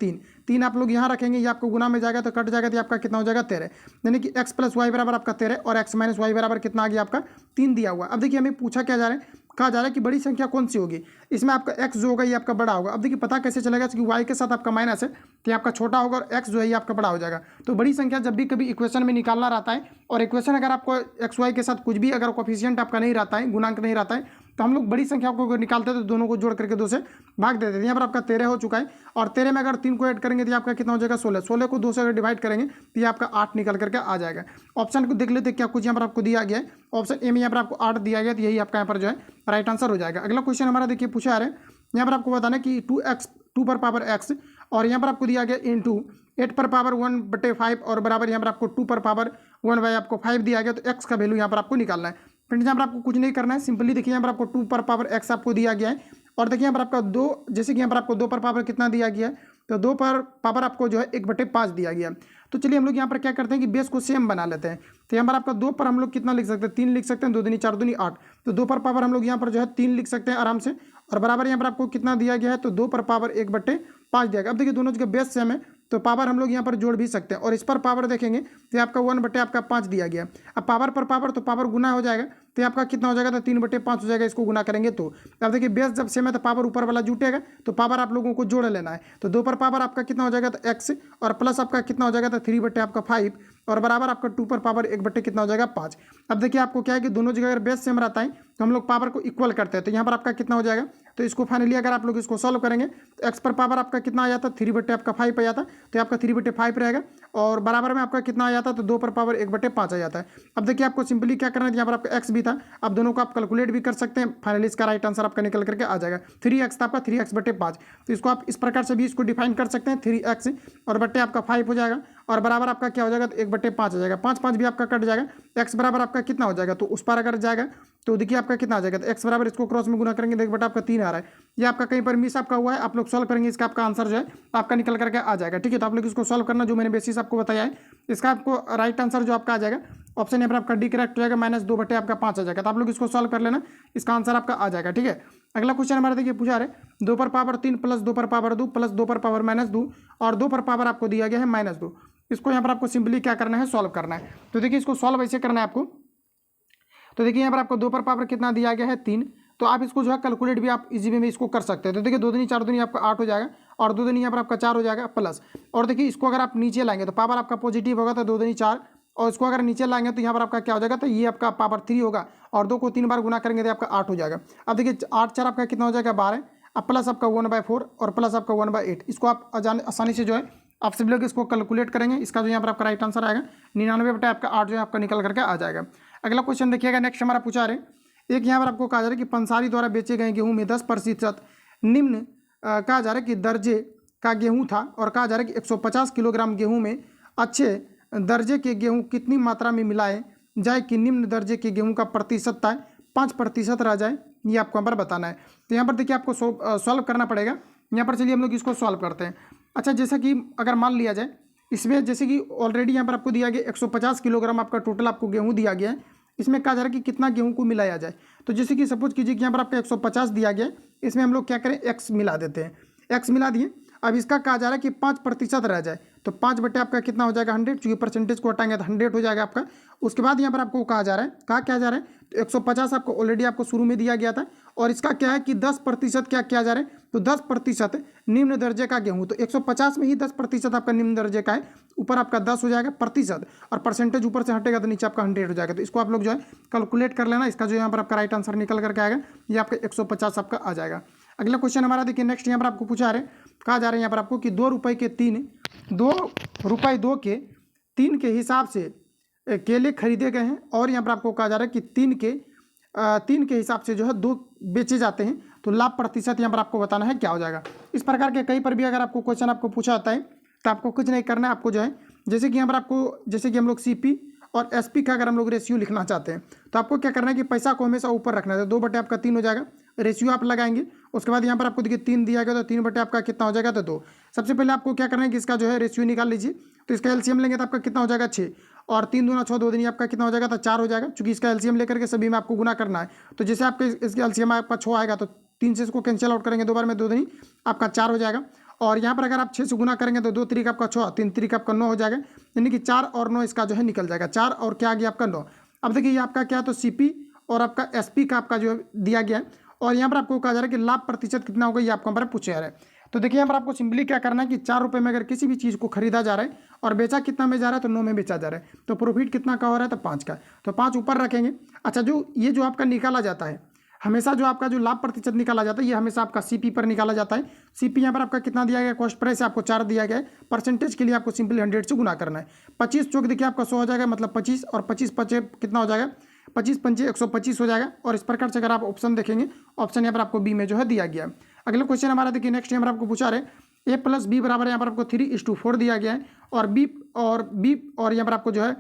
S1: 3 आप लोग यहाँ रखेंगे, ये आपको गुना में जाएगा तो कट जाएगा, तो आपका कितना हो जाएगा 13, यानी कि x प्लस वाई बराबर आपका 13 और x माइनस वाई बराबर कितना आ गया आपका 3 दिया हुआ। अब देखिए हमें पूछा क्या जा रहा है, कहा जा रहा है कि बड़ी संख्या कौन सी होगी, इसमें आपका x जो होगा ये आपका बड़ा होगा। अब देखिए पता कैसे चलेगा कि y के साथ आपका माइनस है, तो ये आपका छोटा होगा और x जो है ये आपका बड़ा हो जाएगा। तो बड़ी संख्या जब भी कभी इक्वेशन में निकालना रहता है और इक्वेशन अगर आपको एक्स वाई के साथ कुछ भी अगर कोफिशिएंट आपका नहीं रहता है, गुणांक नहीं रहता है, तो हम लोग बड़ी संख्या को निकालते हैं तो दोनों को जोड़ करके 2 से भाग देते हैं। यहाँ पर आपका 13 हो चुका है और 13 में अगर 3 को ऐड करेंगे तो आपका कितना हो जाएगा 16, 16 को 2 से अगर डिवाइड करेंगे तो ये आपका 8 निकल करके आ जाएगा। ऑप्शन को देख लेते क्या कुछ यहाँ पर आपको दिया गया है, ऑप्शन ए में यहाँ पर आपको 8 दिया गया, तो यही आपका यहाँ पर जो है राइट आंसर हो जाएगा। अगला क्वेश्चन हमारा देखिए पूछा है, यहाँ पर आपको बताना कि 2 पर पावर x और यहाँ पर आपको दिया गया इंटू 8 पर पावर 1/5 और बराबर यहाँ पर आपको 2 पर पावर 1 आपको 5 दिया गया। तो x का वैल्यू यहाँ पर आपको निकालना है। फ्रेंड्स यहाँ पर आपको कुछ नहीं करना है, सिंपली देखिए यहाँ पर आपको 2 पर पावर x आपको दिया गया है और देखिए यहाँ पर आपका 2, जैसे कि यहाँ पर आपको 2 पर पावर कितना दिया गया है, तो 2 पर पावर आपको जो है 1/5 दिया गया। तो चलिए हम लोग यहाँ पर क्या करते हैं कि बेस को सेम बना लेते हैं। तो यहाँ पर आपका 2 पर हम लोग कितना लिख सकते हैं, 3 लिख सकते हैं, 2 दूनी 4 दूनी 8, तो 2 पर पावर हम लोग यहाँ पर जो है 3 लिख सकते हैं आराम से और बराबर यहाँ पर आपको कितना दिया गया है, तो 2 पर पावर 1/5 दिया गया। अब देखिए दोनों जगह बेस सेम है तो पावर हम लोग यहाँ पर जोड़ भी सकते हैं और इस पर पावर देखेंगे तो आपका 1/5 दिया गया। अब पावर पर पावर तो पावर गुना हो जाएगा, तो आपका कितना हो जाएगा, तो 3/5 हो जाएगा, इसको गुना करेंगे तो। अब देखिए बेस जब सेम है तो पावर ऊपर वाला जुटेगा, तो पावर आप लोगों को जोड़ लेना है। तो 2 पर पावर आपका कितना हो जाएगा, तो x और प्लस आपका कितना हो जाएगा, तो 3/5 और बराबर आपका 2 पर पावर 1 कितना हो जाएगा 5। अब देखिए आपको क्या है कि दोनों जगह अगर बेस सेम रहता है तो हम लोग पावर को इक्वल करते हैं, तो यहाँ पर आपका कितना हो जाएगा, तो इसको फाइनली अगर आप लोग इसको सॉल्व करेंगे तो x पर पावर आपका कितना आ जाता है, 3/5 आ जाता, तो आपका 3/5 रहेगा और बराबर में आपका कितना आ जाता है, तो 2 पर पावर 1/5 आ जाता है। अब देखिए आपको सिंपली क्या करना है, यहाँ पर आपका x भी था, अब दोनों को आप कैलकुलेट भी कर सकते हैं, फाइनली इसका राइट आंसर आपका निकल करके आ जाएगा। 3x था आपका 3x/5, तो इसको आप इस प्रकार से भी इसको डिफाइन कर सकते हैं, 3x और बट्टे आपका 5 हो जाएगा और बराबर आपका क्या हो जाएगा, तो 1/5 आ जाएगा, 5 भी आपका कट जाएगा, x बराबर आपका कितना हो जाएगा, तो उस पर अगर जाएगा तो देखिए आपका कितना आ जाएगा, तो x बराबर इसको क्रॉस में गुना करेंगे तो 1/आपका 3 आ रहा है, ये आपका कहीं पर मिस आपका हुआ है, आप लोग सॉल्व करेंगे इसका आपका आंसर जो है आपका निकल करके आ जाएगा। ठीक है, तो आप लोग इसको सॉल्व करना, जो मैंने बेसिस आपको बताया है इसका आपको राइट आंसर जो आपका आ जाएगा ऑप्शन यहाँ पर आपका डी करेक्ट हो जाएगा, -2/5 आ जाएगा। तो आप लोग इसको सॉल्व कर लेना, इसका आंसर आपका आ जाएगा। ठीक है, अगला क्वेश्चन हमारा देखिए पूछा रहे 2 पर पावर 3 प्लस 2 पर पावर 2 प्लस 2 पर पावर -2 और 2 पर पावर आपको दिया गया है -2। इसको यहाँ पर आपको सिंपली क्या करना है, सॉल्व करना है। तो देखिए इसको सॉल्व ऐसे करना है आपको, तो देखिए यहाँ पर आपको 2 पर पावर कितना दिया गया है 3, तो आप इसको जो है कैलकुलेट भी आप इजी वे में इसको कर सकते हैं। तो देखिए 2 दूनी 4 दूनी आपका 8 हो जाएगा और 2 दूनी यहाँ पर आपका 4 हो जाएगा प्लस, और देखिए इसको अगर आप नीचे लाएंगे तो पावर आपका पॉजिटिव होगा, तो 2 दूनी 4 और इसको अगर नीचे लाएंगे तो यहाँ पर आपका क्या हो जाएगा, तो ये आपका पावर 3 होगा और 2 को 3 बार गुना करेंगे तो आपका 8 हो जाएगा। अब देखिए 8 4 आपका कितना हो जाएगा 12, अब प्लस आपका 1/4 और प्लस आपका 1/8, इसको आप आसानी से जो है आप सभी लोग इसको कैलकुलेट करेंगे, इसका जो यहाँ पर आपका राइट आंसर आएगा 99/8 जो है आपका निकल करके आ जाएगा। अगला क्वेश्चन देखिएगा, नेक्स्ट हमारा पूछा रहे एक यहाँ पर आपको कहा जा रहा है कि पंसारी द्वारा बेचे गए गेहूं में 10% निम्न कहा जा रहा है कि दर्जे का गेहूं था और कहा जा रहा है कि 150 किलोग्राम गेहूं में अच्छे दर्जे के गेहूं कितनी मात्रा में मिलाए जाए कि निम्न दर्जे के गेहूं का प्रतिशतता 5% रह जाए, ये आपको यहाँ पर बताना है। तो यहाँ पर देखिए आपको सॉल्व करना पड़ेगा। यहाँ पर चलिए हम लोग इसको सॉल्व करते हैं। अच्छा, जैसा कि अगर मान लिया जाए इसमें जैसे कि ऑलरेडी यहाँ पर आपको दिया गया 150 किलोग्राम आपका टोटल आपको गेहूँ दिया गया है, इसमें कहा जा रहा है कि कितना गेहूं को मिलाया जाए। तो जैसे कि सपोज कीजिए कि यहाँ पर आपका 150 दिया गया है, इसमें हम लोग क्या करें x मिला देते हैं, x मिला दिए। अब इसका कहा जा रहा है कि 5% रह जाए, तो 5 आपका कितना हो जाएगा 100, क्योंकि परसेंटेज को हटाएंगे तो 100 हो जाएगा आपका। उसके बाद यहाँ पर आपको कहा जा रहा है, कहा क्या जा रहा है, तो 150 आपको ऑलरेडी आपको शुरू में दिया गया था और इसका क्या है कि 10% क्या किया जा रहा है, तो 10% निम्न दर्जे का गेहूं, तो 150 में ही 10% आपका निम्न दर्जे का है, ऊपर आपका 10 हो जाएगा प्रतिशत और परसेंटेज ऊपर से हटेगा तो नीचे आपका 100 हो जाएगा। तो इसको आप लोग जो है कैलकुलेट कर लेना, इसका जो यहाँ पर आपका राइट आंसर निकल करके आएगा, ये आपका 150 आपका आ जाएगा। अगला क्वेश्चन हमारा देखिए नेक्स्ट यहाँ पर आपको पूछा रहे, कहा जा रहा है यहाँ पर आपको कि 2 रुपये के 3 के हिसाब से केले खरीदे गए हैं और यहाँ पर आपको कहा जा रहा है कि 3 के हिसाब से जो है 2 बेचे जाते हैं, तो लाभ प्रतिशत यहाँ पर आपको बताना है क्या हो जाएगा। इस प्रकार के कहीं पर भी अगर आपको क्वेश्चन आपको पूछा जाता है तो आपको कुछ नहीं करना है, आपको जो है जैसे कि यहाँ पर आपको जैसे कि हम लोग CP और SP का अगर हम लोग रेशियो लिखना चाहते हैं तो आपको क्या करना है कि पैसा को हमेशा ऊपर रखना है, तो 2/3 हो जाएगा, रेशियो आप लगाएंगे। उसके बाद यहाँ पर आपको देखिए 3 दिया गया तो 3/आपका कितना हो जाएगा, तो 2। सबसे पहले आपको क्या करना है कि इसका जो है रेशियो निकाल लीजिए, तो इसका LCM लेंगे तो आपका कितना हो जाएगा 6, और 3 दूना 6, 2 दिन आपका कितना हो जाएगा, तो 4 हो जाएगा। चूंकि इसका LCM लेकर के सभी में आपको गुना करना है, तो जैसे आपके इसके LCM आपका 6 आएगा तो 3 से इसको कैंसिल आउट करेंगे 2 बार में, 2 दिन आपका 4 हो जाएगा। और यहाँ पर अगर आप 6 से गुना करेंगे तो 2 3 आपका 6, 3 3 आपका 9 हो जाएगा, यानी कि 4 और 9 इसका जो है निकल जाएगा, 4 और क्या आ गया आपका 9। अब देखिए ये आपका क्या, तो CP और आपका SP का आपका जो दिया गया है, और यहाँ पर आपको कहा जा रहा है कि लाभ प्रतिशत कितना होगा, ये आपको यहाँ पर पूछा जा रहा है। तो देखिए यहाँ पर आपको सिंपली क्या करना है कि 4 रुपये में अगर किसी भी चीज़ को खरीदा जा रहा है और बेचा कितना में जा रहा है, तो 9 में बेचा जा रहा है, तो प्रॉफिट कितना का हो रहा है, तो 5 का, तो 5 ऊपर रखेंगे। अच्छा, जो आपका निकाला जाता है हमेशा, जो आपका जो लाभ प्रतिशत निकाला जाता है ये हमेशा आपका CP पर निकाला जाता है। CP यहाँ पर आपका कितना दिया गया, कॉस्ट प्राइस आपको 4 दिया गया है, परसेंटेज के लिए आपको सिंपली 100 से गुना करना है। 25 चौक देखिए आपका 100 हो जाएगा, मतलब 25, और 25 5 कितना हो जाएगा, 25 पंचे 125 हो जाएगा। और इस प्रकार से अगर आप ऑप्शन देखेंगे, ऑप्शन यहाँ पर आपको B में जो है दिया गया है। अगला क्वेश्चन हमारा देखिए नेक्स्ट यहाँ पर आपको पूछा रहे A + B बराबर यहाँ पर आपको 3:4 दिया गया है, और B और यहाँ पर आपको जो है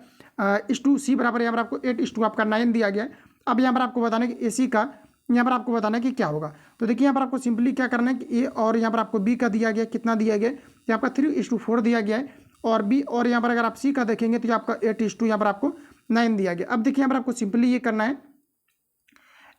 S1: C बराबर यहाँ पर आपको 8:9 आपका 9 दिया गया है। अब यहाँ पर आपको बताना है कि AC का यहाँ पर आपको बताना है कि क्या होगा। तो देखिए यहाँ पर आपको सिंपली क्या करना है कि A और यहाँ पर आपको B का दिया गया, कितना दिया गया, यहाँ पर 3:4 दिया गया है, और B और यहाँ पर अगर आप C का देखेंगे तो आपका 8:2 यहाँ पर आपको 9 दिया गया। अब देखिए यहाँ पर आपको सिंपली ये करना है,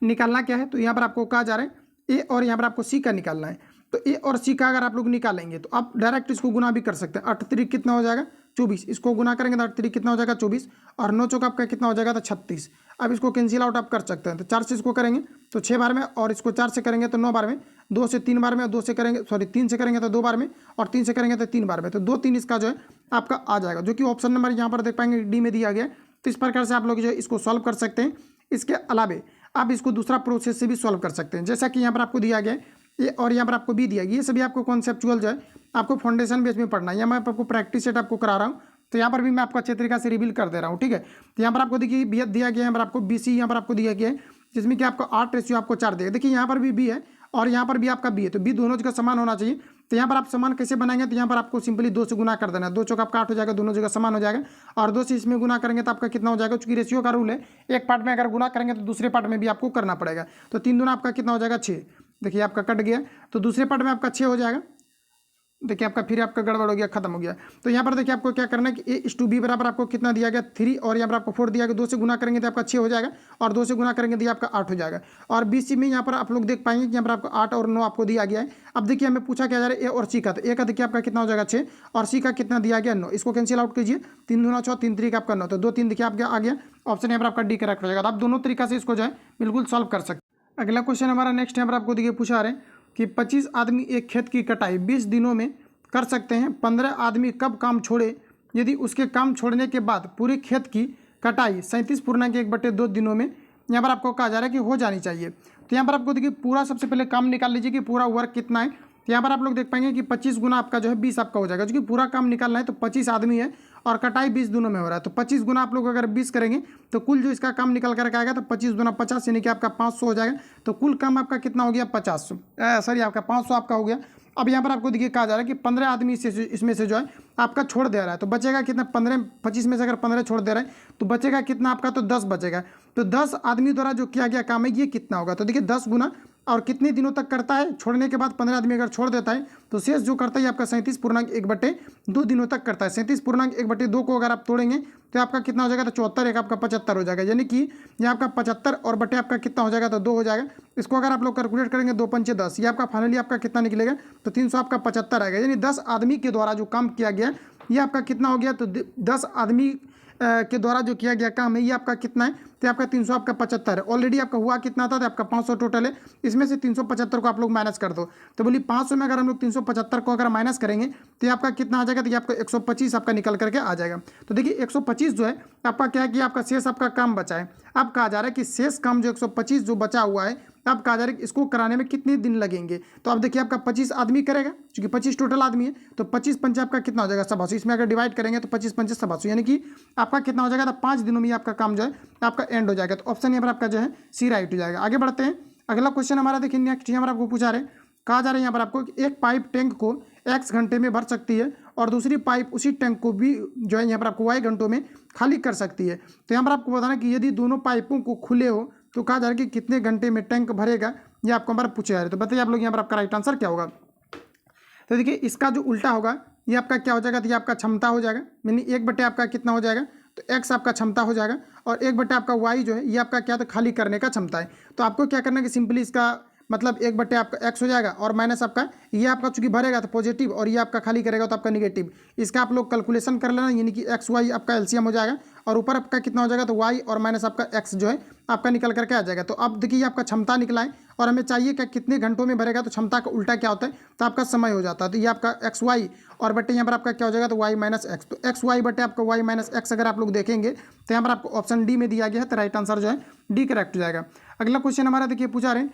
S1: निकालना क्या है, तो यहाँ पर आपको कहा जा रहा है A और यहाँ पर आपको C का निकालना है। तो A और C का अगर आप लोग निकालेंगे तो आप डायरेक्ट इसको गुना भी कर सकते हैं। 8 3 कितना हो जाएगा, 24, इसको गुना करेंगे तो 8 3 कितना हो जाएगा 24, और 9 चौक आपका कितना हो जाएगा, तो 36। अब इसको कैंसिल आउट आप कर सकते हैं, तो 4 से इसको करेंगे तो 6 बार में, और इसको 4 से करेंगे तो 9 बार में, 2 से 3 बार में, 2 से करेंगे 3 से करेंगे तो 2 बार में, और 3 से करेंगे तो 3 बार में, तो 2 3 इसका जो है आपका आ जाएगा, जो कि ऑप्शन नंबर यहाँ पर देख पाएंगे D में दिया गया। तो इस प्रकार से आप लोग जो है इसको सॉल्व कर सकते हैं। इसके अलावे आप इसको दूसरा प्रोसेस से भी सॉल्व कर सकते हैं, जैसा कि यहाँ पर आपको दिया गया है A और यहाँ पर आपको B दिया गया। ये सभी आपको कॉन्सेप्चुअल जो है आपको फाउंडेशन बेस में पढ़ना है, या मैं आपको प्रैक्टिस सेट आपको करा रहा हूँ, तो यहाँ पर भी मैं आपको अच्छे तरीके से रिवील कर दे रहा हूँ, ठीक है। तो यहाँ पर आपको देखिए B दिया गया है, यहाँ पर आपको BC यहाँ पर आपको दिया गया है, जिसमें कि आपको 8 आपको 4 दिया। देखिए यहाँ पर भी B है और यहाँ पर भी आपका B है, तो B दोनों जगह समान होना चाहिए। तो यहाँ पर आप समान कैसे बनाएंगे, तो यहाँ पर आपको सिंपली 2 से गुना कर देना है, 2 चौक आपका 8 हो जाएगा, दोनों जगह समान हो जाएगा, और 2 से इसमें गुना करेंगे तो आपका कितना हो जाएगा, चूंकि रेशियो का रूल है, एक पार्ट में अगर गुना करेंगे तो दूसरे पार्ट में भी आपको करना पड़ेगा। तो 3 दूना आपका कितना हो जाएगा 6, देखिए आपका कट गया, तो दूसरे पार्ट में आपका 6 हो जाएगा। देखिए आपका फिर आपका गड़बड़ हो गया, खत्म हो गया। तो यहाँ पर देखिए आपको क्या करना है कि A/B बराबर आपको कितना दिया गया 3, और यहाँ पर आपको 4 दिया गया, 2 से गुना करेंगे तो आपका 6 हो जाएगा, और 2 से गुना करेंगे तो आपका 8 हो जाएगा। और BC में यहाँ पर आप लोग देख पाएंगे कि यहाँ पर आपको 8 और 9 आपको दिया गया है। अब देखिए हमें पूछा क्या जा रहा है A और C का, तो A का देखिए आपका कितना हो जाएगा 6, और C का कितना दिया गया 9, इसको कैंसिल आउट कीजिए, 3 दूना 6, 3 3 आपका 9, तो 2 3 देखिए आपका आ गया, ऑप्शन यहाँ पर आपका D करेक्ट हो जाएगा। तो आप दोनों तरीका से इसको जो है बिल्कुल सॉल्व कर सकते हैं। अगला क्वेश्चन हमारा नेक्स्ट यहाँ पर आपको देखिए पूछा रहे कि 25 आदमी एक खेत की कटाई 20 दिनों में कर सकते हैं, 15 आदमी कब काम छोड़े, यदि उसके काम छोड़ने के बाद पूरे खेत की कटाई 37.1/2 दिनों में यहाँ पर आपको कहा जा रहा है कि हो जानी चाहिए। तो यहाँ पर आपको देखिए पूरा सबसे पहले काम निकाल लीजिए कि पूरा वर्क कितना है। तो यहाँ पर आप लोग देख पाएंगे कि 25 गुना आपका जो है 20 आपका हो जाएगा, क्योंकि पूरा काम निकालना है, तो 25 आदमी है और कटाई 20 दिनों में हो रहा है, तो 25 गुना आप लोग अगर 20 करेंगे तो कुल जो इसका काम निकल करके आएगा, तो 25 गुना 50 यानी कि आपका 500 हो जाएगा। तो कुल काम आपका कितना हो गया 500 आपका हो गया। अब यहाँ पर आपको देखिए कहा जा रहा है कि 15 आदमी इसमें से जो है आपका छोड़ दे रहा है, तो बचेगा कितना, 25 में से अगर 15 छोड़ दे रहा है तो बचेगा कितना आपका, तो 10 बचेगा। तो 10 आदमी द्वारा जो किया गया काम है ये कितना होगा, तो देखिए 10 गुना और कितने दिनों तक करता है, छोड़ने के बाद 15 आदमी अगर छोड़ देता है तो शेष जो करता है आपका 37.1/2 दिनों तक करता है। 37.1/2 को अगर आप तोड़ेंगे तो आपका कितना हो जाएगा, तो 74 एक आपका 75 हो जाएगा, यानी कि ये आपका 75 और बटे आपका कितना हो जाएगा, तो 2 हो जाएगा। इसको अगर आप लोग कैलकुलेट करेंगे 2 पंचे 10, ये आपका फाइनली आपका कितना निकलेगा, तो 300 आपका 75 आएगा। यानी 10 आदमी के द्वारा जो काम किया गया ये आपका कितना हो गया, तो 10 आदमी के द्वारा जो किया गया काम है ये आपका कितना है, तो आपका 300 आपका 75 है। ऑलरेडी आपका हुआ कितना था, तो आपका 500 टोटल है, इसमें से 375 को आप लोग माइनस कर दो, तो बोलिए 500 में अगर हम लोग 375 को अगर माइनस करेंगे तो ये आपका कितना आ जाएगा, तो ये आपका 125 आपका निकल करके आ जाएगा। तो देखिए 125 जो है आपका क्या है कि आपका शेष आपका काम बचा है। अब कहा जा रहा है कि शेष काम जो 125 जो बचा हुआ है अब कहा जा रहा है कि इसको कराने में कितने दिन लगेंगे। तो अब देखिए आपका 25 आदमी करेगा, क्योंकि 25 टोटल आदमी है, तो 25 पंचे आपका कितना हो जाएगा 180। इसमें अगर डिवाइड करेंगे तो 25 पंचे 180, यानी कि आपका कितना हो जाएगा, तो 5 दिनों में आपका काम जो है आपका एंड हो जाएगा। तो ऑप्शन यहाँ पर आपका जो है सी राइट हो जाएगा। आगे बढ़ते हैं, अगला क्वेश्चन हमारा देखिए नेक्स्ट यहाँ पर आपको पूछा रहे, कहा जा रहा है यहाँ पर आपको एक पाइप टैंक को x घंटे में भर सकती है और दूसरी पाइप उसी टैंक को भी जो है यहाँ पर आपको y घंटों में खाली कर सकती है। तो यहाँ पर आपको बताना कि यदि दोनों पाइपों को खुले हो तो कहा जा रहा है कि कितने घंटे में टैंक भरेगा, ये आपको हमारा पूछा जा रहा है। तो बताइए आप लोग यहाँ पर आपका राइट आंसर क्या होगा। तो देखिए इसका जो उल्टा होगा ये आपका क्या हो जाएगा, तो ये आपका क्षमता हो जाएगा, यानी 1/, आपका कितना हो जाएगा, तो x आपका क्षमता हो जाएगा और 1/, आपका y जो है ये आपका क्या, तो खाली करने का क्षमता है। तो आपको क्या करना है कि सिंपली इसका मतलब 1/, आपका x हो जाएगा और माइनस आपका ये आपका चूंकि भरेगा तो पॉजिटिव और ये आपका खाली करेगा तो आपका निगेटिव। इसका आप लोग कैलकुलेशन कर लेना, यानी कि x y आपका एलसीएम हो जाएगा और ऊपर आपका कितना हो जाएगा, तो y और माइनस आपका x जो है आपका निकल करके आ जाएगा। तो अब देखिए आपका क्षमता निकला है और हमें चाहिए क्या कितने घंटों में भरेगा, तो क्षमता का उल्टा क्या होता है, तो आपका समय हो जाता है। तो ये आपका XY और बटे यहाँ पर आपका क्या हो जाएगा, तो y माइनस एक्स। तो XY बटे आपका y माइनस एक्स अगर आप लोग देखेंगे तो यहाँ पर आपको ऑप्शन डी में दिया गया है, तो राइट आंसर जो है डी करेक्ट हो जाएगा। अगला क्वेश्चन हमारा देखिए पूछा रहे,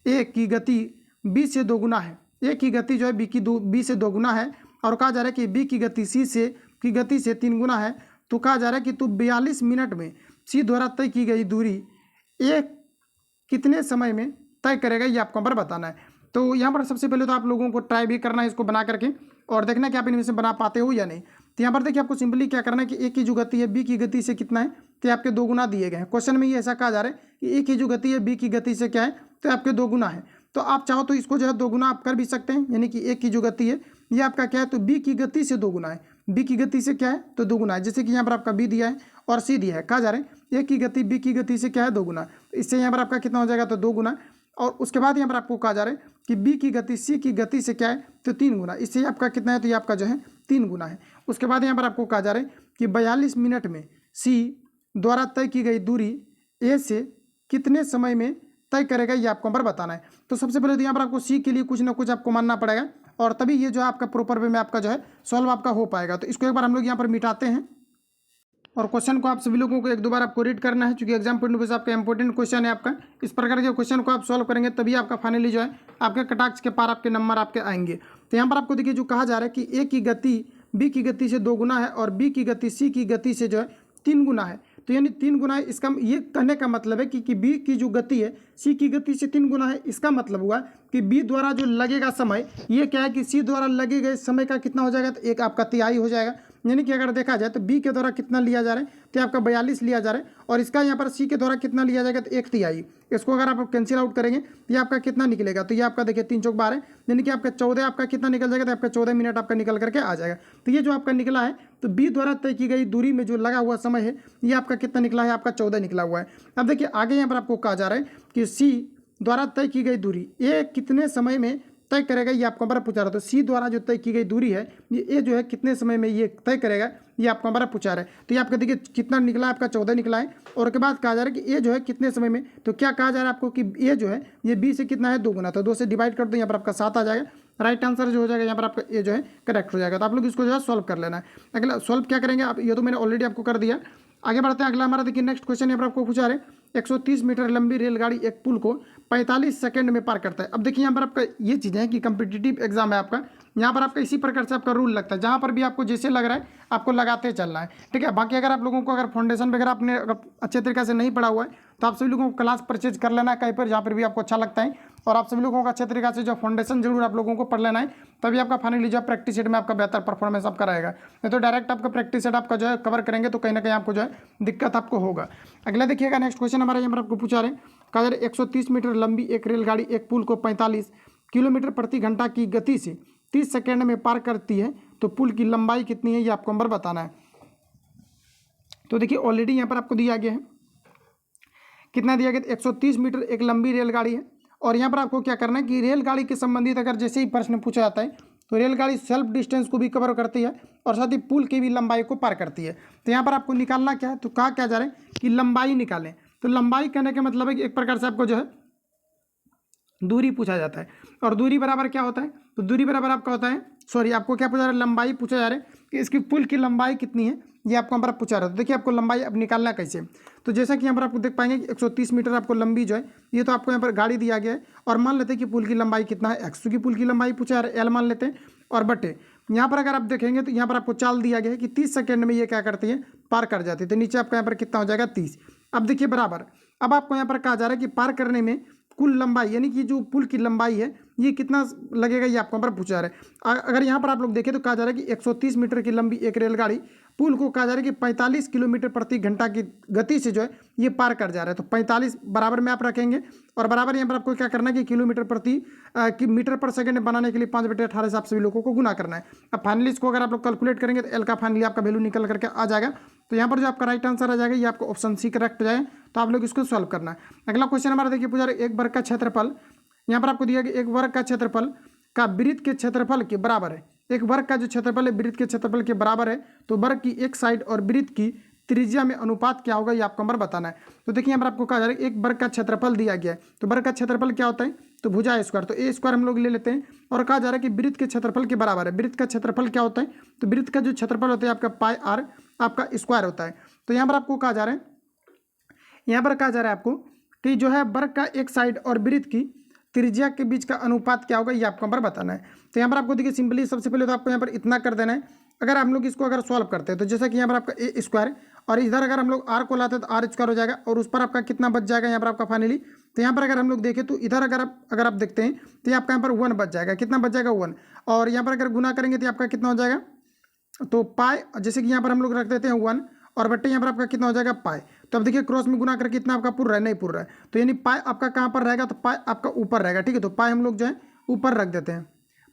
S1: ए की गति बी से दोगुना है, ए की गति जो है बी से दोगुना है और कहा जा रहा है कि बी की गति सी से की गति से 3 गुना है। तो कहा जा रहा है कि तू 42 मिनट में सी द्वारा तय की गई दूरी ए कितने समय में तय करेगा, ये आपको पर बताना है। तो यहाँ पर सबसे पहले तो आप लोगों को ट्राई भी करना है इसको बना करके और देखना कि आप इनमें से बना पाते हो या नहीं। तो यहाँ पर देखिए आपको सिंपली क्या करना है कि ए की जो गति है बी की गति से कितना है, तो आपके 2 गुना दिए गए हैं। क्वेश्चन में ये ऐसा कहा जा रहा है कि ए की जो गति है बी की गति से क्या है, तो आपके 2 गुना है। तो आप चाहो तो इसको जो है 2 गुना आप कर भी सकते हैं, यानी कि ए की जो गति है ये आपका क्या है, तो बी की गति से 2 गुना है, बी की गति से क्या है, तो 2 गुना है। जैसे कि यहाँ पर आपका बी दिया है और सी दिया है, कहा जा रहा है ए की गति बी की गति से क्या है 2 गुना। तो इससे यहाँ पर आपका कितना हो जाएगा, तो 2 गुना। और उसके बाद यहाँ पर आपको कहा जा रहा है कि बी की गति सी की गति से क्या है, तो 3 गुना। इससे आपका कितना है, तो ये आपका जो है 3 गुना है। उसके बाद यहाँ पर आपको कहा जा रहा है कि 42 मिनट में सी द्वारा तय की गई दूरी ए से कितने समय में तय करेगा, ये आपको पर बताना है। तो सबसे पहले तो यहाँ पर आपको सी के लिए कुछ ना कुछ आपको मानना पड़ेगा और तभी ये जो है आपका प्रॉपर वे में आपका जो है सॉल्व आपका हो पाएगा। तो इसको एक बार हम लोग यहाँ पर मिटाते हैं और क्वेश्चन को आप सभी लोगों को 1-2 बार आपको रीड करना है, क्योंकि एग्जाम पॉइंट ऑफ व्यू से आपका इंपॉर्टेंट क्वेश्चन है आपका। इस प्रकार के क्वेश्चन को आप सॉल्व करेंगे तभी आपका फाइनली जो है आपके कटाक्ष के पार आपके नंबर आपके आएंगे। तो यहाँ पर आपको देखिए जो कहा जा रहा है कि ए की गति बी की गति से 2 गुना है और बी की गति सी की गति से जो है 3 गुना है। तो यानी 3 गुना है, इसका ये कहने का मतलब है कि बी की जो गति है सी की गति से 3 गुना है। इसका मतलब हुआ कि बी द्वारा जो लगेगा समय ये क्या है कि सी द्वारा लगे गए समय का कितना हो जाएगा, तो एक आपका तिहाई हो जाएगा। यानी कि अगर देखा जाए तो बी के द्वारा कितना लिया जा रहा है, तो आपका 42 लिया जा रहा है और इसका यहाँ पर सी के द्वारा कितना लिया जाएगा, तो 1 तिहाई। इसको अगर आप कैंसिल आउट करेंगे तो ये आपका कितना निकलेगा, तो ये आपका देखिए 3 चौक 12, यानी कि आपका 14 आपका कितना निकल जाएगा, तो आपका 14 मिनट आपका निकल करके आ जाएगा। तो ये जो आपका निकला है, तो बी द्वारा तय की गई दूरी में जो लगा हुआ समय है ये आपका कितना निकला है, आपका 14 निकला हुआ है। अब देखिए आगे यहाँ पर आपको कहा जा रहा है कि सी द्वारा तय की गई दूरी ए कितने समय में तय करेगा, ये आपको हमारा पूछा रहा है। तो सी द्वारा जो तय की गई दूरी है ये ए जो है कितने समय में ये तय करेगा, ये आपको हमारा पूछा रहा है। तो ये आपका देखिए कितना निकला है, आपका 14 निकला है। और उसके बाद कहा जा रहा है कि ए जो है कितने समय में, तो क्या कहा जा रहा है आपको कि ए जो है ये बी से कितना है 2 गुना। तो 2 से डिवाइड कर दो, यहाँ पर आपका 7 आ जाएगा। राइट आंसर जो हो जाएगा यहाँ पर आपका ए जो है करेक्ट हो जाएगा। तो आप लोग इसको जो है सॉल्व कर लेना है। अगला सॉल्व क्या करेंगे आप, ये तो मैंने ऑलरेडी आपको कर दिया। आगे बढ़ते हैं, अगला हमारा देखिए नेक्स्ट क्वेश्चन यहाँ पर आपको पूछा रहे, 130 मीटर लंबी रेलगाड़ी एक पुल को 45 सेकंड में पार करता है। अब देखिए यहाँ पर आपका ये चीज़ें हैं कि कम्पिटिटिव एग्जाम है आपका, यहाँ पर आपका इसी प्रकार से आपका रूल लगता है, जहाँ पर भी आपको जैसे लग रहा है आपको लगाते चलना है, ठीक है। बाकी अगर आप लोगों को अगर फाउंडेशन वगैरह आपने अच्छे तरीके से नहीं पढ़ा हुआ है तो आप सभी लोगों को क्लास परचेज कर लेना है कहीं पर, जहाँ पर भी आपको अच्छा लगता है। और आप सभी लोगों को अच्छे तरीके से जो फाउंडेशन जरूर आप लोगों को पढ़ लेना है, तभी आपका फाइनली जो प्रैक्टिस सेट में आपका बेहतर परफॉर्मेंस आपका रहेगा। नहीं तो डायरेक्ट आपका प्रैक्टिस सेट आपका जो है कवर करेंगे तो कहीं ना कहीं आपको जो है दिक्कत आपको होगा। अगला देखिएगा नेक्स्ट क्वेश्चन हमारा यहाँ पर आपको पूछा रहे, कहा जा रहा है 130 मीटर लंबी एक रेलगाड़ी एक पुल को 45 किलोमीटर प्रति घंटा की गति से 30 सेकेंड में पार करती है, तो पुल की लंबाई कितनी है, ये आपको नंबर बताना है। तो देखिए ऑलरेडी यहाँ पर आपको दिया गया है, कितना दिया गया, 130 मीटर एक लंबी रेलगाड़ी है। और यहाँ पर आपको क्या करना है कि रेलगाड़ी के संबंधित अगर जैसे ही प्रश्न पूछा जाता है तो रेलगाड़ी सेल्फ डिस्टेंस को भी कवर करती है और साथ ही पुल की भी लंबाई को पार करती है। तो यहाँ पर आपको निकालना क्या है, तो कहा क्या जा रहा है कि लंबाई निकालें। तो लंबाई कहने का मतलब है कि एक प्रकार से आपको जो है दूरी पूछा जाता है, और दूरी बराबर क्या होता है, तो दूरी बराबर आपका होता है, सॉरी आपको क्या पूछा जा रहा है, लंबाई पूछा जा रहा है कि इसकी पुल की लंबाई कितनी है, ये आपको यहाँ पर पूछा रहा है। तो देखिए आपको लंबाई अब निकालना कैसे, तो जैसा कि यहाँ पर आपको देख पाएंगे कि 130 मीटर आपको लंबी जो है ये तो आपको यहाँ पर गाड़ी दिया गया है, और मान लेते हैं कि पुल की लंबाई कितना है एक्स, क्योंकि पुल की लंबाई पूछा है एल मान लेते हैं, और बटे यहाँ पर अगर आप देखेंगे तो यहाँ पर आपको चाल दिया गया है कि 30 सेकेंड में ये क्या करती है, पार कर जाती है। तो नीचे आपका यहाँ पर कितना हो जाएगा 30। अब देखिए बराबर, अब आपको यहाँ पर कहा जा रहा है कि पार करने में कुल लंबाई यानी कि जो पुल की लंबाई है ये कितना लगेगा, ये आपको यहाँ पर पूछा रहा है। अगर यहाँ पर आप लोग देखें तो कहा जा रहा है कि 130 मीटर की लंबी एक रेलगाड़ी पुल को कहा जा रहा है कि 45 किलोमीटर प्रति घंटा की गति से जो है ये पार कर जा रहा है। तो 45 बराबर में आप रखेंगे, और बराबर यहाँ पर आपको क्या करना है कि किलोमीटर प्रति मीटर पर सेकंड बनाने के लिए 5/18 हिसाब से भी लोगों को गुना करना है। अब फाइनली इसको अगर आप लोग कैलकुलेट करेंगे तो एल का फाइनली आपका वैल्यू निकल करके आ जाएगा। तो यहाँ पर जो आपका राइट आंसर आ जाएगा ये आपको ऑप्शन सी करेक्ट जाए। तो आप लोग इसको सॉल्व करना है। अगला क्वेश्चन हमारा देखिए पूछा एक वर्ग का क्षेत्रफल, यहाँ पर आपको दिया गया एक वर्ग का क्षेत्रफल का वृत्त के क्षेत्रफल के बराबर है। एक वर्ग का जो क्षेत्रफल है वृत्त के क्षेत्रफल के बराबर है, तो वर्ग की एक साइड और वृत्त की त्रिज्या में अनुपात क्या होगा ये आपको नंबर बताना है। तो देखिए यहाँ पर आपको कहा जा रहा है एक वर्ग का क्षेत्रफल दिया गया है, तो वर्ग का क्षेत्रफल क्या होता है, तो भुजा स्क्वायर, तो ए स्क्वायर हम लोग ले लेते हैं। और कहा जा रहा है कि वृत्त के क्षेत्रफल के बराबर है। वृत्त का क्षेत्रफल क्या होता है, तो वृत्त का जो क्षेत्रफल होता है आपका पाई आर आपका स्क्वायर होता है। तो यहाँ पर आपको कहा जा रहा है, यहाँ पर कहा जा रहा है आपको कि जो है वर्ग का एक साइड और वृत्त की त्रिज्या के बीच का अनुपात क्या होगा ये आपको नंबर बताना है। तो यहाँ पर आपको देखिए सिंपली सबसे पहले तो आपको यहाँ पर इतना कर देना है। अगर हम लोग इसको अगर सॉल्व करते हैं तो जैसा कि यहाँ पर आपका ए स्क्वायर, और इधर अगर हम लोग आर को लाते हैं तो आर स्क्वायर हो जाएगा, और उस पर आपका कितना बच जाएगा यहाँ पर आपका फाइनली। तो यहाँ पर अगर हम लोग देखें तो इधर अगर आप देखते हैं तो आपका यहाँ पर 1 बच जाएगा। कितना बच जाएगा 1, और यहाँ पर अगर गुना करेंगे तो आपका कितना हो जाएगा, तो पाई जैसे कि यहाँ पर हम लोग रख देते हैं 1, और बट्टे यहाँ पर आपका कितना हो जाएगा पाई। तो अब देखिए क्रॉस में गुना करके इतना आपका पुर रहा है, नहीं पुर रहा है, तो यानी पाई आपका कहाँ पर रहेगा, तो पाई आपका ऊपर रहेगा। ठीक है, तो पाई हम लोग जो है ऊपर रख देते हैं।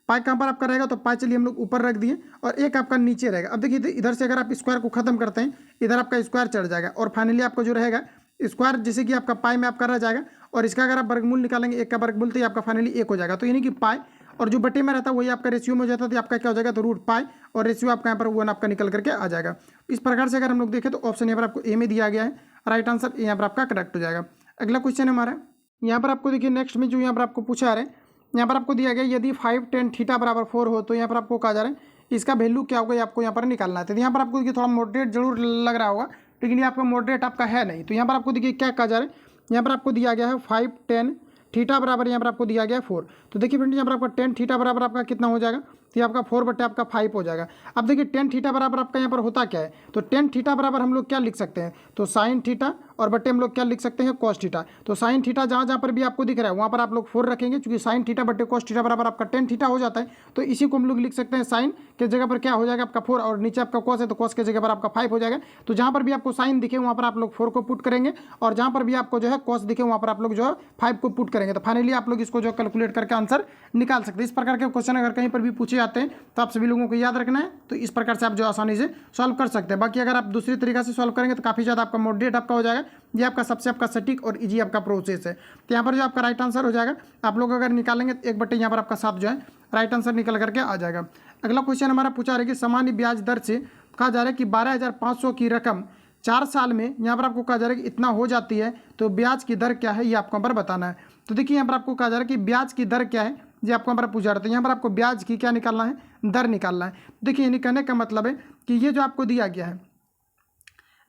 S1: पाई कहाँ पर आपका रहेगा, तो पाई चलिए हम लोग ऊपर रख दिए, और एक आपका नीचे रहेगा। अब देखिए इधर से अगर आप स्क्वायर को खत्म करते हैं इधर आपका स्क्वायर चढ़ जाएगा, और फाइनली आपका जो रहेगा स्क्वायर जैसे कि आपका पाई में आपका रह जाएगा, और इसका अगर आप वर्गमूल निकालेंगे एक का वर्गमूल तो ये आपका फाइनली 1 हो जाएगा। तो यानी कि पाई और जो बटे में रहता है वही आपका रेशियो में हो जाता है, तो आपका क्या हो जाएगा, तो रूट पाई, और रेशियो आपका यहाँ पर 1 आपका निकल करके आ जाएगा। इस प्रकार से अगर हम लोग देखें तो ऑप्शन यहाँ पर आपको ए में दिया गया है, राइट आंसर यहाँ पर आपका करेक्ट हो जाएगा। अगला क्वेश्चन है हमारा, यहाँ पर आपको देखिए नेक्स्ट में जो यहाँ पर आपको पूछा आ रहा है, यहाँ पर आपको दिया गया यदि 5 tan थीटा बराबर 4 हो, तो यहाँ पर आपको कहा जा रहा है इसका वैल्यू क्या होगा ये आपको यहाँ पर निकालना है। तो यहाँ पर आपको देखिए थोड़ा मॉडरेट जरूर लग रहा होगा, लेकिन ये आपका मॉडरेट आपका है नहीं। तो यहाँ पर आपको देखिए क्या कहा जा रहा है, यहाँ पर आपको दिया गया है 5 tan थीटा बराबर यहाँ पर आपको दिया गया है 4। तो देखिए फ्रेंड यहाँ पर आपका tan थीटा बराबर आपका कितना हो जाएगा, तो ये आपका 4 बटे आपका 5 हो जाएगा। अब देखिए tan थीटा बराबर आपका यहाँ पर होता क्या है, तो tan थीटा बराबर हम लोग क्या लिख सकते हैं, तो साइन थीटा, और बटे हम लोग क्या लिख सकते हैं कॉस थीटा। तो साइन थीटा जहाँ जहाँ पर भी आपको दिख रहा है वहाँ पर आप लोग 4 रखेंगे, क्योंकि साइन थीटा बटे कॉस थीटा बराबर आपका tan थीटा हो जाता है। तो इसी को हम लोग लिख सकते हैं साइन के जगह पर क्या हो जाएगा आपका 4, और नीचे आपका कॉस है तो कॉस के जगह पर आपका 5 हो जाएगा। तो जहाँ पर भी आपको साइन दिखे वहाँ पर आप लोग 4 को पुट करेंगे, और जहाँ पर भी आपको जो है कॉस दिखे वहाँ पर आप लोग जो है 5 को पुट करेंगे। तो फाइनली आप लोग इसको जो कैलकुलेट करके आंसर निकाल सकते हैं। इस प्रकार के क्वेश्चन अगर कहीं पर भी पूछे जाते हैं तो आप सभी लोगों को याद रखना है, तो इस प्रकार से आप जो आसानी से सॉल्व कर सकते हैं। बाकी अगर आप दूसरी तरीका से सॉल्व करेंगे तो काफ़ी ज़्यादा आपका मॉडरेट आपका हो जाएगा। ये आपका सबसे आपका सटीक और इजी आपका प्रोसेस है। तो यहाँ पर जो आपका राइट आंसर हो जाएगा, आप लोग अगर निकालेंगे तो 1 बटे यहाँ पर आपका 7 जो है राइट आंसर निकल करके आ जाएगा। अगला क्वेश्चन हमारा पूछा रहा है कि सामान्य ब्याज दर से कहा जा रहा है कि 12,500 की रकम 4 साल में यहाँ पर आपको कहा जा रहा है कि इतना हो जाती है, तो ब्याज की दर क्या है ये आपको यहाँ पर बताना है। तो देखिए यहाँ पर आपको कहा जा रहा है कि ब्याज की दर क्या है ये आपको यहाँ पर पूछा रहा है। यहाँ पर आपको ब्याज की क्या निकालना है, दर निकालना है। देखिए यानी कहने का मतलब है कि ये जो आपको दिया गया है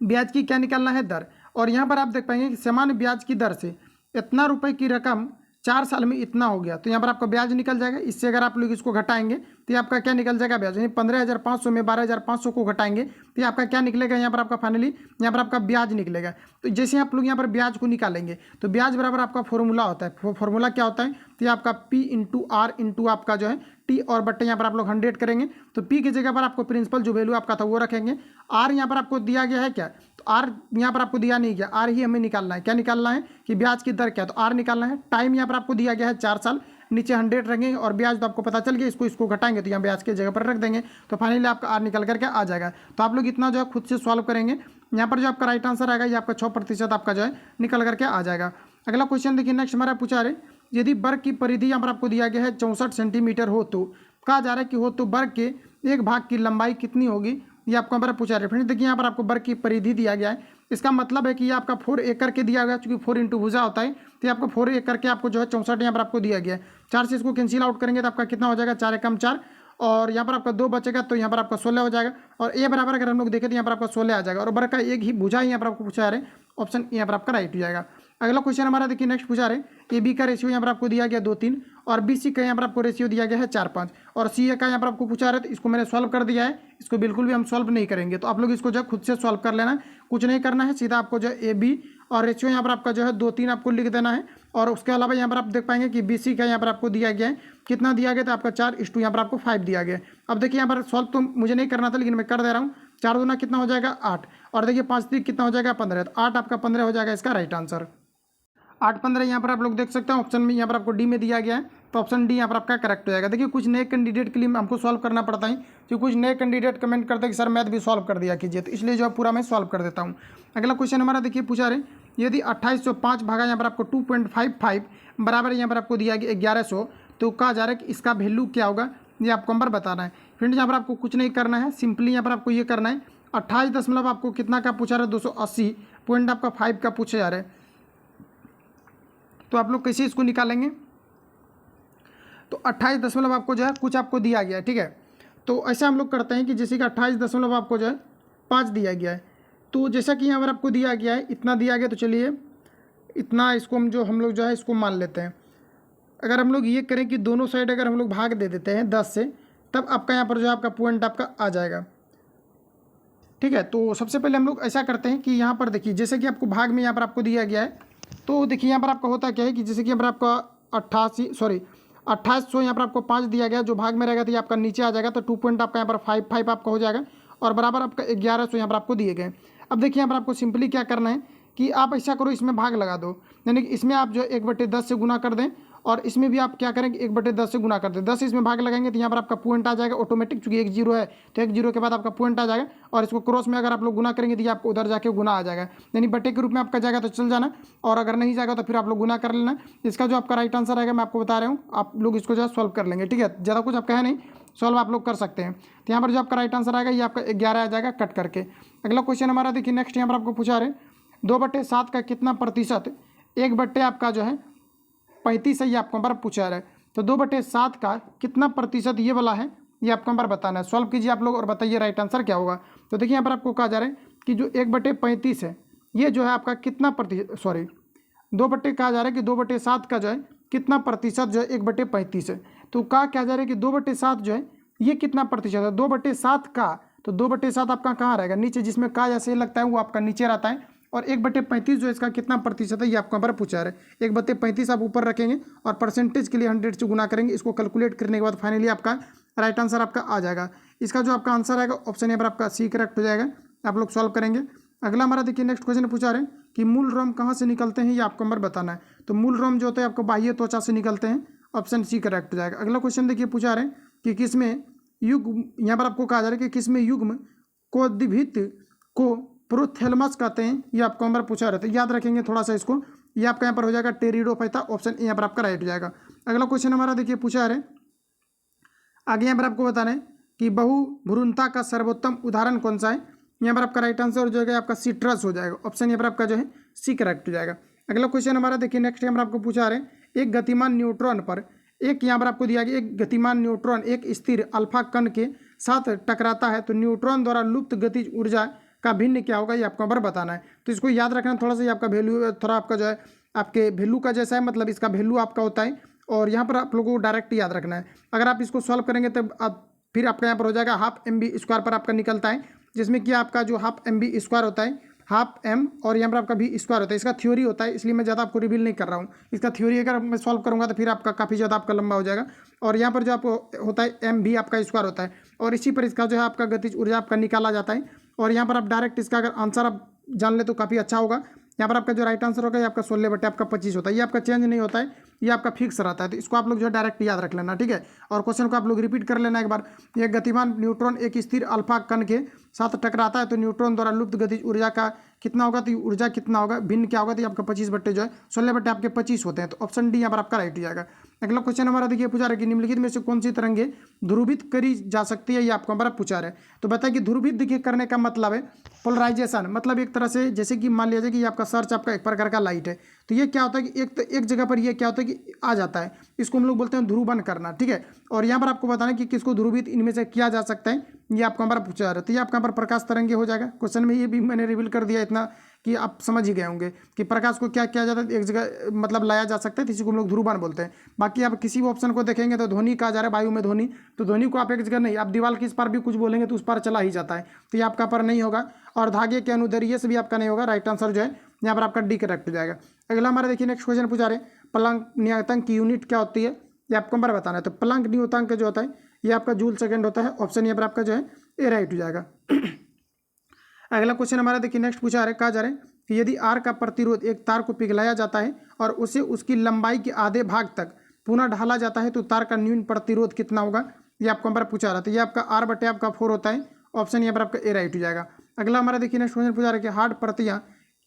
S1: ब्याज की क्या निकालना है, दर, और यहाँ पर आप देख पाएंगे कि सामान्य ब्याज की दर से इतना रुपए की रकम 4 साल में इतना हो गया, तो यहाँ पर आपका ब्याज निकल जाएगा। इससे अगर आप लोग इसको घटाएंगे तो ये आपका क्या निकल जाएगा ब्याज, यानी 15,500 में 12,500 को घटाएंगे तो ये आपका क्या निकलेगा, यहाँ पर आपका फाइनली यहाँ पर आपका ब्याज निकलेगा। तो जैसे आप लोग यहाँ पर ब्याज को निकालेंगे तो ब्याज बराबर आपका फॉर्मूला होता है। फॉर्मूला क्या होता है, तो ये आपका P इंटू आर इंटू आपका जो है टी, और बट्टे यहाँ पर आप लोग 100 करेंगे, तो P की जगह पर आपको प्रिंसिपल जो वैल्यू आपका था वो रखेंगे। R यहाँ पर आपको दिया गया है क्या, तो R यहाँ पर आपको दिया नहीं गया, R ही हमें निकालना है। क्या निकालना है कि ब्याज की दर क्या है, तो R निकालना है। टाइम यहाँ पर आपको दिया गया है 4 साल, नीचे 100 रखेंगे, और ब्याज तो आपको पता चल गया, इसको घटाएंगे तो यहाँ ब्याज की जगह पर रख देंगे, तो फाइनली आपका आर निकल करके आ जाएगा। तो आप लोग इतना जो है खुद से सॉल्व करेंगे, यहाँ पर जो आपका राइट आंसर आएगा ये आपका 6% आपका जो है निकल करके आ जाएगा। अगला क्वेश्चन देखिए नेक्स्ट हमारा पूछा रहे, यदि वर्ग की परिधि यहाँ पर आपको दिया गया है 64 सेंटीमीटर हो, तो कहा जा रहा है कि हो तो वर्ग के एक भाग की लंबाई कितनी होगी, ये आपको हमारा पूछा रहे। फ्रेंड्स देखिए यहाँ पर आपको वर्ग की परिधि दिया गया है, इसका मतलब है कि ये आपका 4 एकड़ के दिया गया, क्योंकि 4 इंटू भुजा होता है, तो ये आपको 4 एकड़ के आपको जो है 64 यहाँ पर आपको दिया गया है। 4 से इसको कैंसिल आउट करेंगे तो आपका कितना हो जाएगा, 4 एकम 4, और यहाँ पर आपका 2 बचेगा तो यहाँ पर आपका 16 हो जाएगा। और ए बराबर अगर हम लोग देखें तो यहाँ पर आपका 16 आ जाएगा। और वर्ग का एक ही भुजा यहाँ पर आपको पूछा जा रहा है, ऑप्शन यहाँ पर आपका राइट हो जाएगा। अगला क्वेश्चन हमारा देखिए नेक्स्ट पूछा रहे, ए बी का रेशियो यहाँ पर आपको दिया गया 2-3 और बी सी का यहाँ पर आपको रेशियो दिया गया है 4-5 और सी ए का यहाँ पर आपको पूछा रहे, तो इसको मैंने सॉल्व कर दिया है। इसको बिल्कुल भी हम सॉल्व नहीं करेंगे, तो आप लोग इसको जो है खुद से सॉल्व कर लेना है, कुछ नहीं करना है। सीधा आपको जो है ए बी और रेशियो यहाँ पर आपका जो है 2-3 आपको लिख देना है। और उसके अलावा यहाँ पर आप देख पाएंगे कि बी सी का यहाँ पर आपको दिया गया है, कितना दिया गया था आपका 4:2, यहाँ पर आपको 5 दिया गया है। अब देखिए यहाँ पर सॉल्व तो मुझे नहीं करना था, लेकिन मैं कर दे रहा हूँ। 4 दूना कितना हो जाएगा 8 और देखिए 5 3 कितना हो जाएगा 15, तो 8 आपका 15 हो जाएगा इसका राइट आंसर। 8-15 यहाँ पर आप लोग देख सकते हैं ऑप्शन में यहाँ पर आपको डी में दिया गया है, तो ऑप्शन डी यहाँ पर आपका करेक्ट हो जाएगा। देखिए कुछ नए कैंडिडेट के लिए हमको सॉल्व करना पड़ता है, तो कुछ नए कैंडिडेट कमेंट करते हैं कि सर मैथ भी सॉल्व कर दिया कीजिए, तो इसलिए जो है पूरा मैं सॉल्व कर देता हूँ। अगला क्वेश्चन हमारा देखिए पूछा रहे, यदि 2805 भागा यहाँ पर आपको 2.55 बराबर यहाँ पर आपको दिया गया 1100, तो कहा जा रहा है कि इसका वैल्यू क्या होगा, ये आपको नंबर बताना है। फ्रेंड्स यहाँ पर आपको कुछ नहीं करना है, सिंपली यहाँ पर आपको ये करना है 28 दशमलव आपको कितना का पूछा रहा है 280 पॉइंट आपका 5 का पूछा जा रहा है, तो आप लोग कैसे इसको निकालेंगे। तो 28 दशमलव आपको जो है कुछ आपको दिया गया है, ठीक है। तो ऐसा हम लोग करते हैं कि जैसे कि 28 दशमलव आपको जो है 5 दिया गया है, तो जैसा कि यहाँ पर आपको दिया गया है इतना दिया गया, तो चलिए इतना इसको हम लोग जो है इसको मान लेते हैं। अगर हम लोग ये करें कि दोनों साइड अगर हम लोग भाग दे देते हैं 10 से, तब आपका यहाँ पर जो है आपका पॉइंट आपका आ जाएगा, ठीक है। तो सबसे पहले हम लोग ऐसा करते हैं कि यहाँ पर देखिए जैसे कि आपको भाग में यहाँ पर आपको दिया गया है, तो देखिए यहाँ पर आपका होता क्या है कि जैसे कि यहाँ पर आपका 2800 यहाँ पर आपको 5 दिया गया, जो भाग में रहेगा तो ये आपका नीचे आ जाएगा, तो 2 पॉइंट आपका यहाँ पर 5 आपका हो जाएगा और बराबर आपका 1100 यहाँ पर आपको दिए गए। अब देखिए यहाँ पर आपको सिंपली क्या करना है कि आप ऐसा करो, इसमें भाग लगा दो, यानी कि इसमें आप जो 1/10 से गुना कर दें और इसमें भी आप क्या करेंगे 1/10 से गुना कर दें। 10 इसमें भाग लगाएंगे तो यहाँ पर आपका पॉइंट आ जाएगा ऑटोमेटिक, चूंकि 1 0 है तो 1 0 के बाद आपका पॉइंट आ जाएगा। और इसको क्रॉस में अगर आप लोग गुना करेंगे तो ये आपको उधर जाके गुना आ जाएगा, यानी बटे के रूप में आपका जाएगा तो चल जाना, और अगर नहीं जाएगा तो फिर आप लोग गुना कर लेना। इसका जो आपका राइट आंसर आएगा मैं आपको बता रहा हूँ, आप लोग इसको जो है सॉल्व कर लेंगे, ठीक है। ज़्यादा कुछ आपका है नहीं, सॉल्व आप लोग कर सकते हैं। तो यहाँ पर जो आपका राइट आंसर आएगा ये आपका 11 आ जाएगा कट करके। अगला क्वेश्चन हमारा देखिए नेक्स्ट यहाँ पर आपको पूछा रहे 2/7 का कितना प्रतिशत 1 आपका जो है 35 है, ये आपको नंबर पूछा रहा है। तो 2/7 का कितना प्रतिशत ये वाला है, ये आपको नंबर बताना है। सॉल्व कीजिए आप लोग और बताइए राइट आंसर क्या होगा। तो देखिए यहाँ पर आपको कहा जा रहा है कि जो 1/35 है ये जो है आपका कितना प्रतिशत, सॉरी 2/, कहा जा रहा है कि 2/7 का जो है कितना प्रतिशत जो है 1/35 है। तो कहा क्या जा रहा है कि 2/7 जो है ये कितना प्रतिशत है 2/7 का, तो 2/7 आपका कहाँ रहेगा नीचे, जिसमें का जैसे लगता है वो आपका नीचे रहता है, और 1/35 जो इसका कितना प्रतिशत है ये आपको नंबर पूछा रहा है। 1/35 आप ऊपर रखेंगे और परसेंटेज के लिए 100 से गुना करेंगे, इसको कैलकुलेट करने के बाद फाइनली आपका राइट आंसर आपका आ जाएगा। इसका जो आपका आंसर आएगा ऑप्शन यहाँ पर आपका सी करेक्ट हो जाएगा, आप लोग सॉल्व करेंगे। अगला हमारा देखिए नेक्स्ट क्वेश्चन पूछा रहे हैं कि मूल रोम कहाँ से निकलते हैं, ये आपको नंबर बताना है। तो मूल रोम जो होता है आपको बाह्य त्वचा से निकलते हैं, ऑप्शन सी करेक्ट हो जाएगा। अगला क्वेश्चन देखिए पूछा रहे हैं कि किसमें युग्म, यहाँ पर आपको कहा जा रहा है कि किसमें युग्म को द्विभित को प्रोथैलेमस कहते हैं, ये आपको नंबर पूछा रहता है, याद रखेंगे थोड़ा सा इसको। ये आपका यहाँ पर हो जाएगा टेरिडोफाइटा, ऑप्शन यहाँ पर आपका राइट हो जाएगा। अगला क्वेश्चन हमारा देखिए पूछा है आगे, यहाँ पर आपको बताना है कि बहुभ्रूणता का सर्वोत्तम उदाहरण कौन सा है। यहाँ पर आपका राइट आंसर जो है आपका सिट्रस हो जाएगा, ऑप्शन यहाँ पर आपका जो है सी करेक्ट हो जाएगा। अगला क्वेश्चन हमारा देखिए नेक्स्ट यहाँ पर आपको पूछा रहे हैं एक गतिमान न्यूट्रॉन पर एक, यहाँ पर आपको दिया गया एक गतिमान न्यूट्रॉन एक स्थिर अल्फा कण के साथ टकराता है, तो न्यूट्रॉन द्वारा लुप्त गतिज ऊर्जा का भिन्न क्या होगा, ये आपको नंबर बताना है। तो इसको याद रखना थोड़ा सा, ये आपका वैल्यू थोड़ा आपका जो है आपके वैल्यू का जैसा है, मतलब इसका वैल्यू आपका होता है, और यहाँ पर आप लोगों को डायरेक्ट याद रखना है। अगर आप इसको सॉल्व करेंगे तब आप फिर आपका यहाँ पर हो जाएगा ½ mv² पर आपका निकलता है, जिसमें कि आपका जो ½ mv² होता है ½ और यहाँ पर आपका v² होता है। इसका थ्योरी होता है, इसलिए मैं ज़्यादा आपको रिवील नहीं कर रहा हूँ। इसका थ्योरी अगर मैं सॉल्व करूँगा तो फिर आपका काफ़ी ज़्यादा आपका लंबा हो जाएगा। और यहाँ पर जो आपको होता है mv आपका स्क्वायर होता है, और इसी पर इसका जो है आपका गतिज ऊर्जा आपका निकाला जाता है। और यहाँ पर आप डायरेक्ट इसका अगर आंसर आप जान ले तो काफ़ी अच्छा होगा। यहाँ पर आपका जो राइट आंसर होगा ये आपका 16/25 होता है, ये आपका चेंज नहीं होता है, ये आपका फिक्स रहता है। तो इसको आप लोग जो है डायरेक्ट याद रख लेना, ठीक है। और क्वेश्चन को आप लोग रिपीट कर लेना एक बार। एक गतिमान न्यूट्रॉन एक स्थिर अल्फा कण के साथ टकराता है, तो न्यूट्रॉन द्वारा लुप्त गतिज ऊर्जा का कितना होगा, तो ऊर्जा कितना होगा भिन्न क्या होगा, तो आपका 25 बट्टे जो है 16 बट्टे आपके 25 होते हैं, तो ऑप्शन डी यहाँ पर आपका राइट हो जाएगा। अगला क्वेश्चन हमारा देखिए पूछा रहा है कि निम्नलिखित में से कौन सी तरंगे ध्रुवित करी जा सकती है, ये आपको हमारा पूछा रहा है। तो बताया कि ध्रुवित देखिए करने का मतलब है पोलराइजेशन, मतलब एक तरह से जैसे कि मान लिया जाए कि ये आपका सर्च आपका एक प्रकार का लाइट है, तो ये क्या होता है कि एक जगह पर ये क्या होता है कि आ जाता है, इसको हम लोग बोलते हैं ध्रुवन करना, ठीक है। और यहाँ पर आपको बताना कि किसको ध्रुवित इनमें से किया जा सकता है, ये आपको हमारा पूछा जा रहा है। तो ये आपका यहाँ पर प्रकाश तरंगे हो जाएगा। क्वेश्चन में ये भी मैंने रिवील कर दिया इतना कि आप समझ ही गए होंगे कि प्रकाश को क्या किया जाता है, एक जगह मतलब लाया जा सकता है, इसी को हम लोग ध्रुवन बोलते हैं। बाकी आप किसी भी ऑप्शन को देखेंगे तो ध्वनि कहा जा रहा है, वायु में ध्वनि, तो ध्वनि को आप एक जगह नहीं, आप दीवार के इस पार भी कुछ बोलेंगे तो उस पार चला ही जाता है, तो ये आपका पर नहीं होगा। और धागे के अनुदैर्ध्य से भी आपका नहीं होगा, राइट आंसर जो है यहाँ पर आपका डी करेक्ट हो जाएगा। अगला हमारा देखिए नेक्स्ट क्वेश्चन पूछा रहे प्लैंक नियतांक की यूनिट क्या होती है, ये आपको नंबर बताना है। तो प्लैंक नियतांक जो होता है ये आपका जूल सेकंड होता है, ऑप्शन यहाँ पर आपका जो है ए राइट हो जाएगा। अगला क्वेश्चन हमारा देखिए नेक्स्ट पूछा रहे, कहा जा रहा है कि यदि आर का प्रतिरोध एक तार को पिघलाया जाता है और उसे उसकी लंबाई के आधे भाग तक पुनः ढाला जाता है तो तार का न्यून प्रतिरोध कितना होगा, ये आपको हमारा पूछा रहा था। ये आपका आर बटे आपका 4 होता है, ऑप्शन यहाँ पर आपका ए राइट हो जाएगा। अगला हमारा देखिए नेक्स्ट क्वेश्चन पूछा रहा है कि हार्ड प्रतियां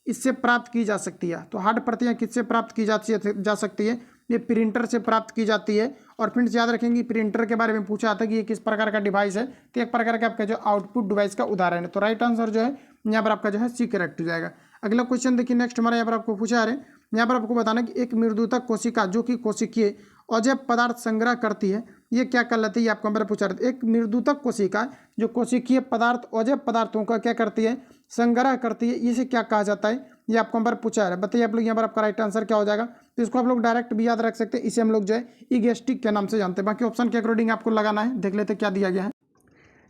S1: इससे प्राप्त की जा सकती है। तो हार्ड प्रतियां किससे प्राप्त की जा सकती है, ये प्रिंटर से प्राप्त की जाती है। और फ्रेंड्स याद रखेंगे प्रिंटर के बारे में पूछा था कि ये किस प्रकार का डिवाइस है, तो एक प्रकार का आपका जो आउटपुट डिवाइस का उदाहरण है। तो राइट आंसर जो है यहाँ पर आपका जो है सी करेक्ट हो जाएगा। अगला क्वेश्चन देखिए नेक्स्ट हमारा यहाँ पर आपको पूछा है, यहाँ पर आपको बताना कि एक मृदुतक कोशिका जो कि कोशिकीय अजैव पदार्थ संग्रह करती है, ये क्या कहलाती है, ये आपको हमारा पूछा रहा था। एक मृदुतक कोशिका जो कोशिकीय पदार्थ अजैव पदार्थों का क्या करती है, संग्रह करती है, इसे क्या कहा जाता है, ये आपको हमारा पूछा है। बताइए आप लोग यहाँ पर आपका राइट आंसर क्या हो जाएगा। तो इसको आप लोग डायरेक्ट भी याद रख सकते हैं, इसे हम लोग जो है इगेस्टिक के नाम से जानते हैं। बाकी ऑप्शन के अकॉर्डिंग आपको लगाना है, देख लेते क्या दिया गया है।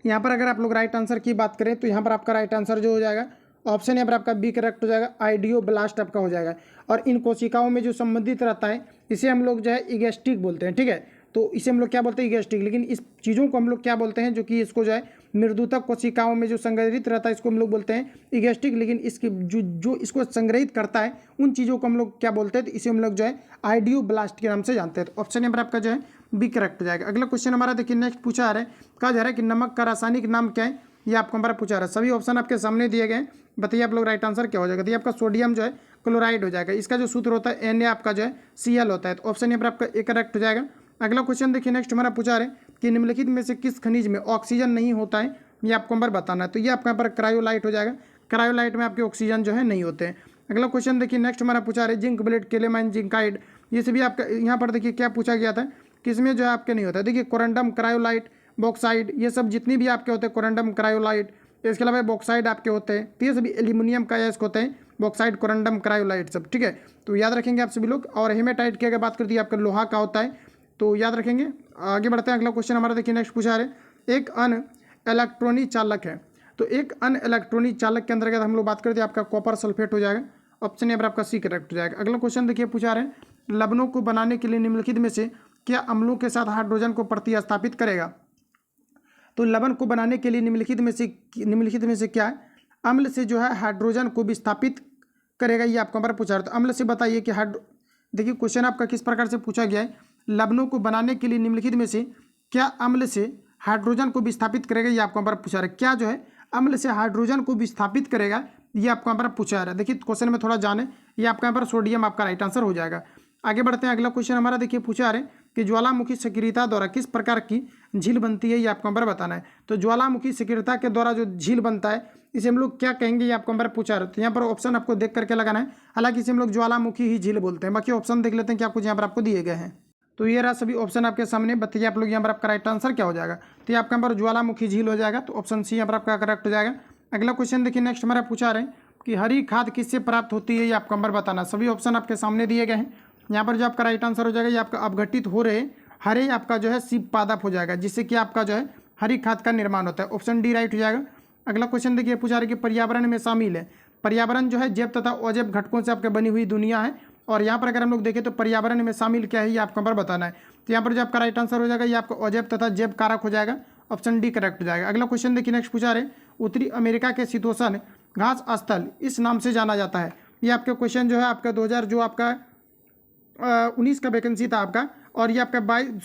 S1: यहाँ पर अगर आप लोग राइट आंसर की बात करें तो यहाँ पर आपका राइट आंसर जो हो जाएगा ऑप्शन यहाँ पर आपका बी करेक्ट हो जाएगा, आइडियोब्लास्ट आपका हो जाएगा। और इन कोशिकाओं में जो संबंधित रहता है इसे हम लोग जो है इगेस्टिक बोलते हैं, ठीक है। तो इसे हम लोग क्या बोलते हैं, इगेस्टिक। लेकिन इस चीज़ों को हम लोग क्या बोलते हैं, जो कि इसको जो है मृदुतक कोशिकाओं में जो संग्रहित रहता है इसको हम लोग बोलते हैं इगेस्टिक। लेकिन इसकी जो इसको संग्रहित करता है उन चीज़ों को हम लोग क्या बोलते हैं, तो इसे हम लोग जो है आइडियोब्लास्ट के नाम से जानते हैं। तो ऑप्शन नंबर आपका जो है बी करेक्ट हो जाएगा। अगला क्वेश्चन हमारा देखिए नेक्स्ट पूछा जा रहा है, कहा जा रहा है कि नमक का रासायनिक नाम क्या है, ये आपको हमारा पूछा रहा है। सभी ऑप्शन आपके सामने दिए गए, बताइए आप लोग राइट आंसर क्या हो जाएगा। तो ये आपका सोडियम जो है क्लोराइड हो जाएगा, इसका जो सूत्र होता है Na आपका जो है Cl होता है। तो ऑप्शन यहाँ पर आपका ए करेक्ट हो जाएगा। अगला क्वेश्चन देखिए नेक्स्ट हमारा पूछा रहे कि निम्नलिखित में से किस खनिज में ऑक्सीजन नहीं होता है, ये आपको नंबर बताना है। तो ये आपका यहाँ पर क्रायोलाइट हो जाएगा, क्रायोलाइट में आपके ऑक्सीजन जो है नहीं होते हैं। अगला क्वेश्चन देखिए नेक्स्ट हमारा पूछा रहे जिंक ब्लेड केलेमाइन जिंकाइड, ये सभी आपका यहाँ पर देखिए क्या पूछा गया था, किसमें जो है आपके नहीं होता है। देखिए कोरंडम क्रायोलाइट बॉक्साइड ये सब जितनी भी आपके होते हैं कोरंडम क्रायोलाइट, इसके अलावा बॉक्साइड आपके होते हैं, तो ये सभी एल्यूमिनियम का अयस्क होते हैं, बॉक्साइड कोरंडम क्रायोलाइट सब, ठीक है। तो याद रखेंगे आप सभी लोग। और हेमेटाइट की अगर बात करती है आपका लोहा का होता है, तो याद रखेंगे। आगे बढ़ते हैं, अगला क्वेश्चन हमारा देखिए नेक्स्ट पूछा है एक अन इलेक्ट्रॉनिक चालक है। तो एक अन इलेक्ट्रॉनिक चालक के अंतर्गत हम लोग बात करते हैं आपका कॉपर सल्फेट हो जाएगा, ऑप्शन यहाँ पर आपका सी करेक्ट हो जाएगा। अगला क्वेश्चन देखिए पूछा रहे लवणों को बनाने के लिए निम्नलिखित में से क्या अम्लों के साथ हाइड्रोजन को प्रतिस्थापित करेगा। तो लवण को बनाने के लिए निम्नलिखित में से क्या अम्ल से जो है हाइड्रोजन को विस्थापित करेगा, ये आपको हमारा पूछा रहा है। तो अम्ल से बताइए कि देखिए क्वेश्चन आपका किस प्रकार से पूछा गया है, लवणों को बनाने के लिए निम्नलिखित में से क्या अम्ल से हाइड्रोजन को विस्थापित करेगा, ये आपको हमारा पूछा रहा है। क्या जो है अम्ल से हाइड्रोजन को विस्थापित करेगा, ये आपको हमारा पूछा रहा है। देखिए क्वेश्चन में थोड़ा जाने, ये आपका यहाँ पर सोडियम आपका राइट आंसर हो जाएगा। आगे बढ़ते हैं, अगला क्वेश्चन हमारा देखिए पूछा रहे कि ज्वालामुखी सक्रियता द्वारा किस प्रकार की झील बनती है, ये आपको हमारा बताना है। तो ज्वालामुखी सक्रियता के द्वारा जो झील बनता है इसे हम लोग क्या कहेंगे, ये आपको हमारा पूछा रहे। तो यहाँ पर ऑप्शन आपको देख करके लगाना है, हालांकि इसे हम लोग ज्वालामुखी ही झील बोलते हैं। बाकी ऑप्शन देख लेते हैं क्या कुछ यहाँ पर आपको दिए गए हैं। तो ये रहा सभी ऑप्शन आपके सामने, बताइए आप लोग यहाँ पर आपका राइट आंसर क्या हो जाएगा। तो ये आपका यहाँ पर ज्वालामुखी झील हो जाएगा, तो ऑप्शन सी यहाँ पर आपका करेक्ट हो जाएगा। अगला क्वेश्चन देखिए नेक्स्ट हमारा पूछा रहे कि हरी खाद किससे प्राप्त होती है, ये आपको नंबर बताना। सभी ऑप्शन आपके सामने दिए गए हैं। यहाँ पर जो आपका राइट आंसर हो जाएगा ये आपका अपघटित हो रहे हरे आपका जो है शिव पादप हो जाएगा, जिससे कि आपका जो है हरी खाद का निर्माण होता है, ऑप्शन डी राइट हो जाएगा। अगला क्वेश्चन देखिए पूछा रहे कि पर्यावरण में शामिल है। पर्यावरण जो है जैव तथा अजैव घटकों से आपके बनी हुई दुनिया है। और यहाँ पर अगर हम लोग देखें तो पर्यावरण में शामिल क्या है, ये आपको नंबर बताना है। तो यहाँ पर जो आपका राइट आंसर हो जाएगा ये आपका अजैव तथा जैव कारक हो जाएगा, ऑप्शन डी करेक्ट हो जाएगा। अगला क्वेश्चन देखिए नेक्स्ट पूछा रहे उत्तरी अमेरिका के शीतोष्ण घास स्थल इस नाम से जाना जाता है। ये आपका क्वेश्चन जो है आपका 2000 जो आपका 19 का वैकेंसी था आपका, और ये आपका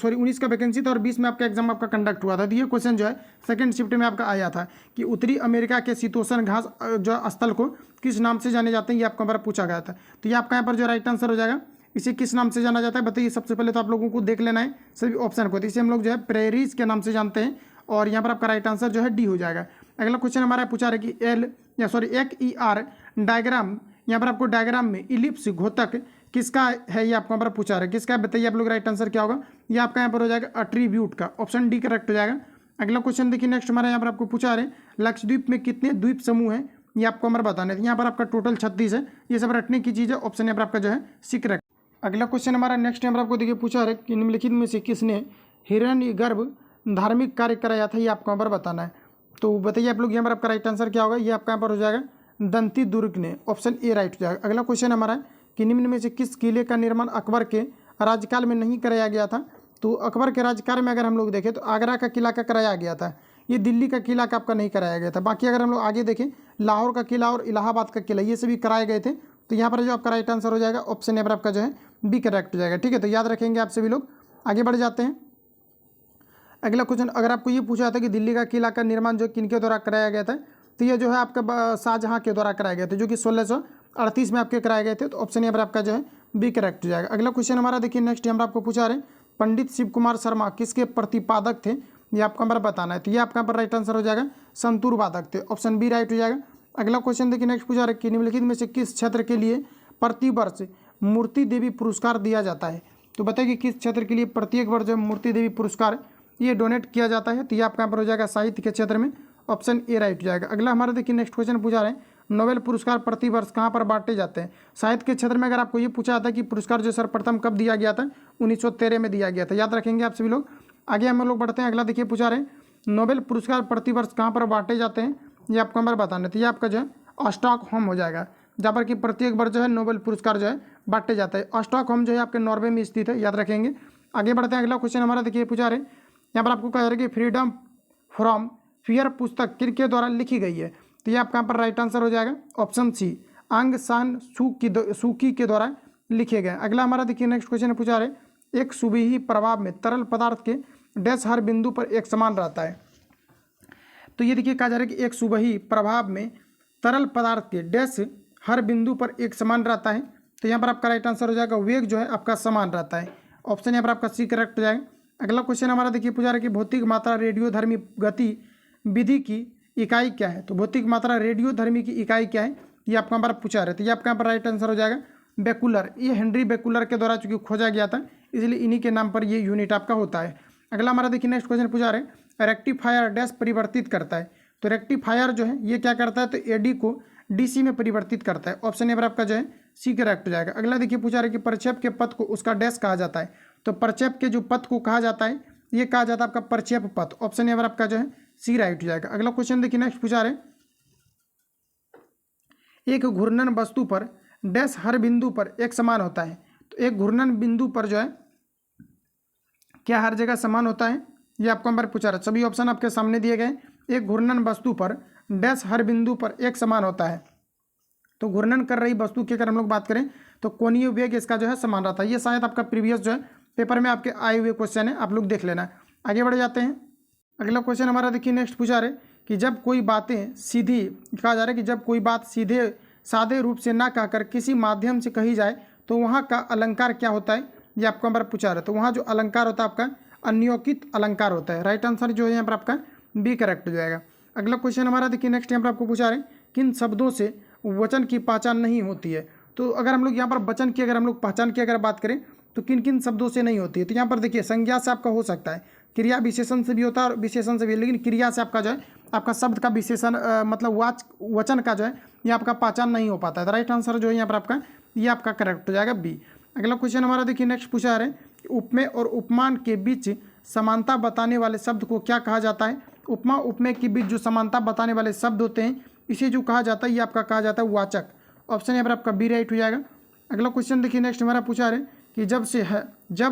S1: 19 का वैकेंसी था और 20 में आपका एग्जाम आपका कंडक्ट हुआ था। तो ये क्वेश्चन जो है सेकंड शिफ्ट में आपका आया था कि उत्तरी अमेरिका के शीतोष्ण घास जो स्थल को किस नाम से जाने जाते हैं, ये आपको हमारा पूछा गया था। तो ये आपका यहाँ पर जो राइट आंसर हो जाएगा इसे किस नाम से जाना जाता है बताइए। सबसे पहले तो आप लोगों को देख लेना है सभी ऑप्शन को, तो इसे हम लोग जो है प्रेरीज के नाम से जानते हैं, और यहाँ पर आपका राइट आंसर जो है डी हो जाएगा। अगला क्वेश्चन हमारा पूछा रहा है कि एक ई आर डायग्राम, यहाँ पर आपको डायग्राम में इलिप्स घोतक किसका है, ये आपको यहाँ पर पूछा रहा है, किसका है बताइए आप लोग। राइट आंसर क्या होगा, ये आपका यहाँ पर हो जाएगा अट्रीब्यूट का, ऑप्शन डी करेक्ट हो जाएगा। अगला क्वेश्चन देखिए नेक्स्ट हमारा यहाँ पर आपको पूछा रहे लक्षद्वीप में कितने द्वीप समूह हैं, ये आपको हमारा बताना है। यहाँ पर आपका टोटल 36 है, ये सब रटने की चीज़ है, ऑप्शन यहाँ पर आपका जो है सी करेक्ट। अगला क्वेश्चन हमारा नेक्स्ट यहाँ पर आपको देखिए पूछा है कि निम्नलिखित में से किसने हिरण्यगर्भ धार्मिक कार्य कराया था, ये आपको यहाँ पर बताना है। तो बताइए आप लोग यहाँ पर आपका राइट आंसर क्या होगा, ये आपका यहाँ पर हो जाएगा दंती दुर्ग ने, ऑप्शन ए राइट हो जाएगा। अगला क्वेश्चन हमारा है कि निम्न में से किस किले का निर्माण अकबर के राज्यकाल में नहीं कराया गया था। तो अकबर के राज्यकाल में अगर हम लोग देखें तो आगरा का किला का कराया गया था, ये दिल्ली का किला का आपका नहीं कराया गया था। बाकी अगर हम लोग आगे देखें लाहौर का किला और इलाहाबाद का किला ये सभी कराए गए थे। तो यहाँ पर जो आपका राइट आंसर हो जाएगा ऑप्शन यहाँ पर आपका जो है बी करेक्ट हो जाएगा। ठीक है, तो याद रखेंगे आप सभी लोग। आगे बढ़ जाते हैं। अगला क्वेश्चन अगर आपको ये पूछा था कि दिल्ली का किला का निर्माण जो किनके द्वारा कराया गया था, तो ये जो है आपका शाहजहाँ के द्वारा कराया गया था, जो कि 1638 में आपके कराए गए थे। तो ऑप्शन यहाँ पर आपका जो है बी करेक्ट हो जाएगा। अगला क्वेश्चन हमारा देखिए नेक्स्ट हम आपको पूछा रहे पंडित शिव कुमार शर्मा किसके प्रतिपादक थे, ये आपको हमारा बताना है। तो ये आपका यहाँ पर राइट आंसर हो जाएगा संतूर वादक थे, ऑप्शन बी राइट हो जाएगा। अगला क्वेश्चन देखिए नेक्स्ट पूछा रहे कि निम्नलिखित में से किस क्षेत्र के लिए प्रतिवर्ष मूर्ति देवी पुरस्कार दिया जाता है। तो बताइए कि किस क्षेत्र के लिए प्रत्येक वर्ष जो मूर्ति देवी पुरस्कार ये डोनेट किया जाता है। तो ये आपका यहाँ पर हो जाएगा साहित्य के क्षेत्र में, ऑप्शन ए राइट हो जाएगा। अगला हमारा देखिए नेक्स्ट क्वेश्चन पूछा रहे हैं नोबेल पुरस्कार प्रतिवर्ष कहाँ पर बांटे जाते हैं। साहित्य के क्षेत्र में अगर आपको ये पूछा जाता है कि पुरस्कार जो सर्वप्रथम कब दिया गया था, 1913 में दिया गया था, याद रखेंगे आप सभी लोग। आगे हम लोग बढ़ते हैं। अगला देखिए पूछा रहे नोबेल पुरस्कार प्रतिवर्ष कहाँ पर बांटे जाते हैं, ये आपको हमारा बताना है। तो ये आपका जो है स्टॉकहोम हो जाएगा, जहाँ पर कि प्रत्येक वर्ष जो है नोबेल पुरस्कार जो है बांटे जाता है। स्टॉकहोम जो है आपके नॉर्वे में स्थित है, याद रखेंगे। आगे बढ़ते हैं। अगला क्वेश्चन हमारा देखिए पूछा रहे यहाँ पर आपको कहा जा रहा है कि फ्रीडम फ्रॉम फियर पुस्तक किनके द्वारा लिखी गई है। तो ये आपका यहाँ पर राइट आंसर हो जाएगा ऑप्शन सी आंग सान सूकी के द्वारा लिखे गए। अगला हमारा देखिए नेक्स्ट क्वेश्चन पूछा रहे एक सुबही प्रभाव में तरल पदार्थ के डैश हर बिंदु पर एक समान रहता है। तो ये देखिए कहा जा रहा है कि एक सुबही प्रभाव में तरल पदार्थ के डैश हर बिंदु पर एक समान रहता है। तो यहाँ पर आपका राइट आंसर हो जाएगा वेग जो है आपका समान रहता है, ऑप्शन यहाँ पर आपका सी करेक्ट हो जाएगा। अगला क्वेश्चन हमारा देखिए पूछा रहा है कि भौतिक मात्रा रेडियोधर्मी गति विधि की इकाई क्या है। तो भौतिक मात्रा रेडियोधर्मी की इकाई क्या है, ये आपको यहाँ पर पूछा रहे थे। ये आपका यहाँ पर राइट आंसर हो जाएगा बेकुलर। ये हेनरी बेकुलर के द्वारा चूंकि खोजा गया था, इसलिए इन्हीं के नाम पर ये यूनिट आपका होता है। अगला हमारा देखिए नेक्स्ट क्वेश्चन पूछा रहे रेक्टिफायर डैश परिवर्तित करता है। तो रेक्टिफायर जो है ये क्या करता है, तो एडी को डीसी में परिवर्तित करता है, ऑप्शन यहाँ पर आपका जो है सी करेक्ट हो जाएगा। अगला देखिए पूछा रहे कि प्रक्षेप के पथ को उसका डैश कहा जाता है। तो प्रक्षेप के जो पथ को कहा जाता है ये कहा जाता है आपका प्रक्षेप पथ, ऑप्शन यहाँ पर आपका जो है सी राइट हो जाएगा। अगला क्वेश्चन देखिए नेक्स्ट पूछा रहे एक घूर्णन वस्तु पर डैश हर बिंदु पर एक समान होता है। तो एक घूर्णन बिंदु पर जो है क्या हर जगह समान होता है, ये आपको हमारे पूछा रहा है। सभी ऑप्शन आपके सामने दिए गए। एक घूर्णन वस्तु पर डैश हर बिंदु पर एक समान होता है। तो घूर्णन कर रही वस्तु की अगर हम लोग बात करें तो कोणीय वेग इसका जो है समान रहता है। ये शायद आपका प्रीवियस जो है पेपर में आपके आए हुए क्वेश्चन है, आप लोग देख लेना। आगे बढ़ जाते हैं। अगला क्वेश्चन हमारा देखिए नेक्स्ट पूछा रहे कि जब कोई बातें सीधी कहा जा रहा है कि जब कोई बात सीधे सादे रूप से ना कहकर किसी माध्यम से कही जाए तो वहाँ का अलंकार क्या होता है, ये आपको हमारा पूछा रहा है। तो वहाँ जो अलंकार होता है आपका अन्योकित अलंकार होता है। राइट आंसर जो है यहाँ पर आपका बी करेक्ट हो जाएगा। अगला क्वेश्चन हमारा देखिए नेक्स्ट यहाँ पर आपको पूछा रहे किन शब्दों से वचन की पहचान नहीं होती है। तो अगर हम लोग यहाँ पर वचन की अगर हम लोग पहचान की अगर बात करें तो किन किन शब्दों से नहीं होती है। तो यहाँ पर देखिए संज्ञा से आपका हो सकता है, क्रिया विशेषण से भी होता है और विशेषण से भी, लेकिन क्रिया से आपका जो है आपका शब्द का विशेषण मतलब वचन का जो है ये आपका पहचान नहीं हो पाता है। तो राइट आंसर जो है यहाँ पर आपका ये आपका करेक्ट हो जाएगा बी। अगला क्वेश्चन हमारा देखिए नेक्स्ट पूछा रहे उपमेय और उपमान के बीच समानता बताने वाले शब्द को क्या कहा जाता है। उपमा उपमेय के बीच जो समानता बताने वाले शब्द होते हैं इसे जो कहा जाता है ये आपका कहा जाता है वाचक, ऑप्शन यहाँ पर आपका बी राइट हो जाएगा। अगला क्वेश्चन देखिए नेक्स्ट हमारा पूछा रहे कि जब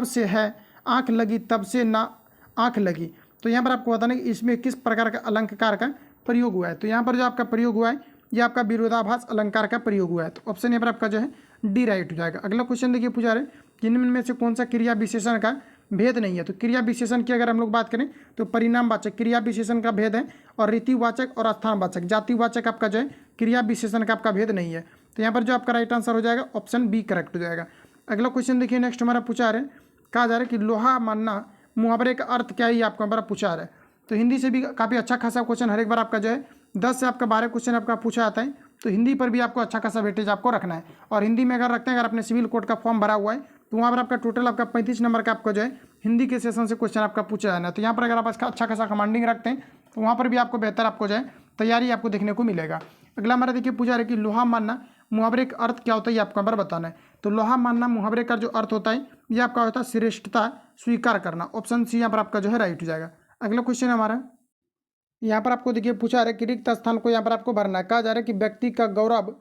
S1: से है आँख लगी तब से ना आँख लगी। तो यहाँ पर आपको बताना है कि इसमें किस प्रकार का अलंकार का प्रयोग हुआ है। तो यहाँ पर जो आपका प्रयोग हुआ है ये आपका विरोधाभास अलंकार का प्रयोग हुआ है। तो ऑप्शन यहाँ पर आपका जो है डी राइट हो जाएगा। अगला क्वेश्चन देखिए पूछा रहे कि निम्न में से कौन सा क्रिया विशेषण का भेद नहीं है। तो क्रिया विशेषण की अगर हम लोग बात करें तो परिणामवाचक क्रिया विशेषण का भेद है और रीतिवाचक और स्थानवाचक जातिवाचक आपका जो है क्रिया विशेषण का आपका भेद नहीं है। तो यहाँ पर जो आपका राइट आंसर हो जाएगा ऑप्शन बी करेक्ट हो जाएगा। अगला क्वेश्चन देखिए नेक्स्ट हमारा पूछा आ रहा है, कहा जा रहा है कि लोहा मानना मुहावरे का अर्थ क्या है, ये आपको हमारा पूछा आ रहा है। तो हिंदी से भी काफ़ी अच्छा खासा क्वेश्चन हर एक बार आपका जो है 10 से आपका 12 क्वेश्चन आपका पूछा आता है। तो हिंदी पर भी आपको अच्छा खासा वेटेज आपको रखना है। और हिंदी में अगर रखते हैं, अगर आपने सिविल कोड का फॉर्म भरा हुआ है तो वहाँ पर आपका टोटल आपका 35 नंबर का आपको जो है हिंदी के सेशन से क्वेश्चन आपका पूछा जाना है। तो यहाँ पर अगर आप अच्छा खासा कमांडिंग रखते हैं तो वहाँ पर भी आपको बेहतर आपको जो है तैयारी आपको देखने को मिलेगा। अगला हमारा देखिए पूछा है कि लोहा मानना मुहावरे का अर्थ क्या होता है, ये आपको हमारा बताना है। तो लोहा मानना मुहावरे का जो अर्थ होता है ये आपका होता है श्रेष्ठता स्वीकार करना। ऑप्शन सी यहाँ पर आपका जो है राइट हो जाएगा। अगला क्वेश्चन हमारा यहाँ पर आपको देखिए पूछा है कि रिक्त स्थान को यहाँ पर आपको भरना है। कहा जा रहा है कि व्यक्ति का गौरव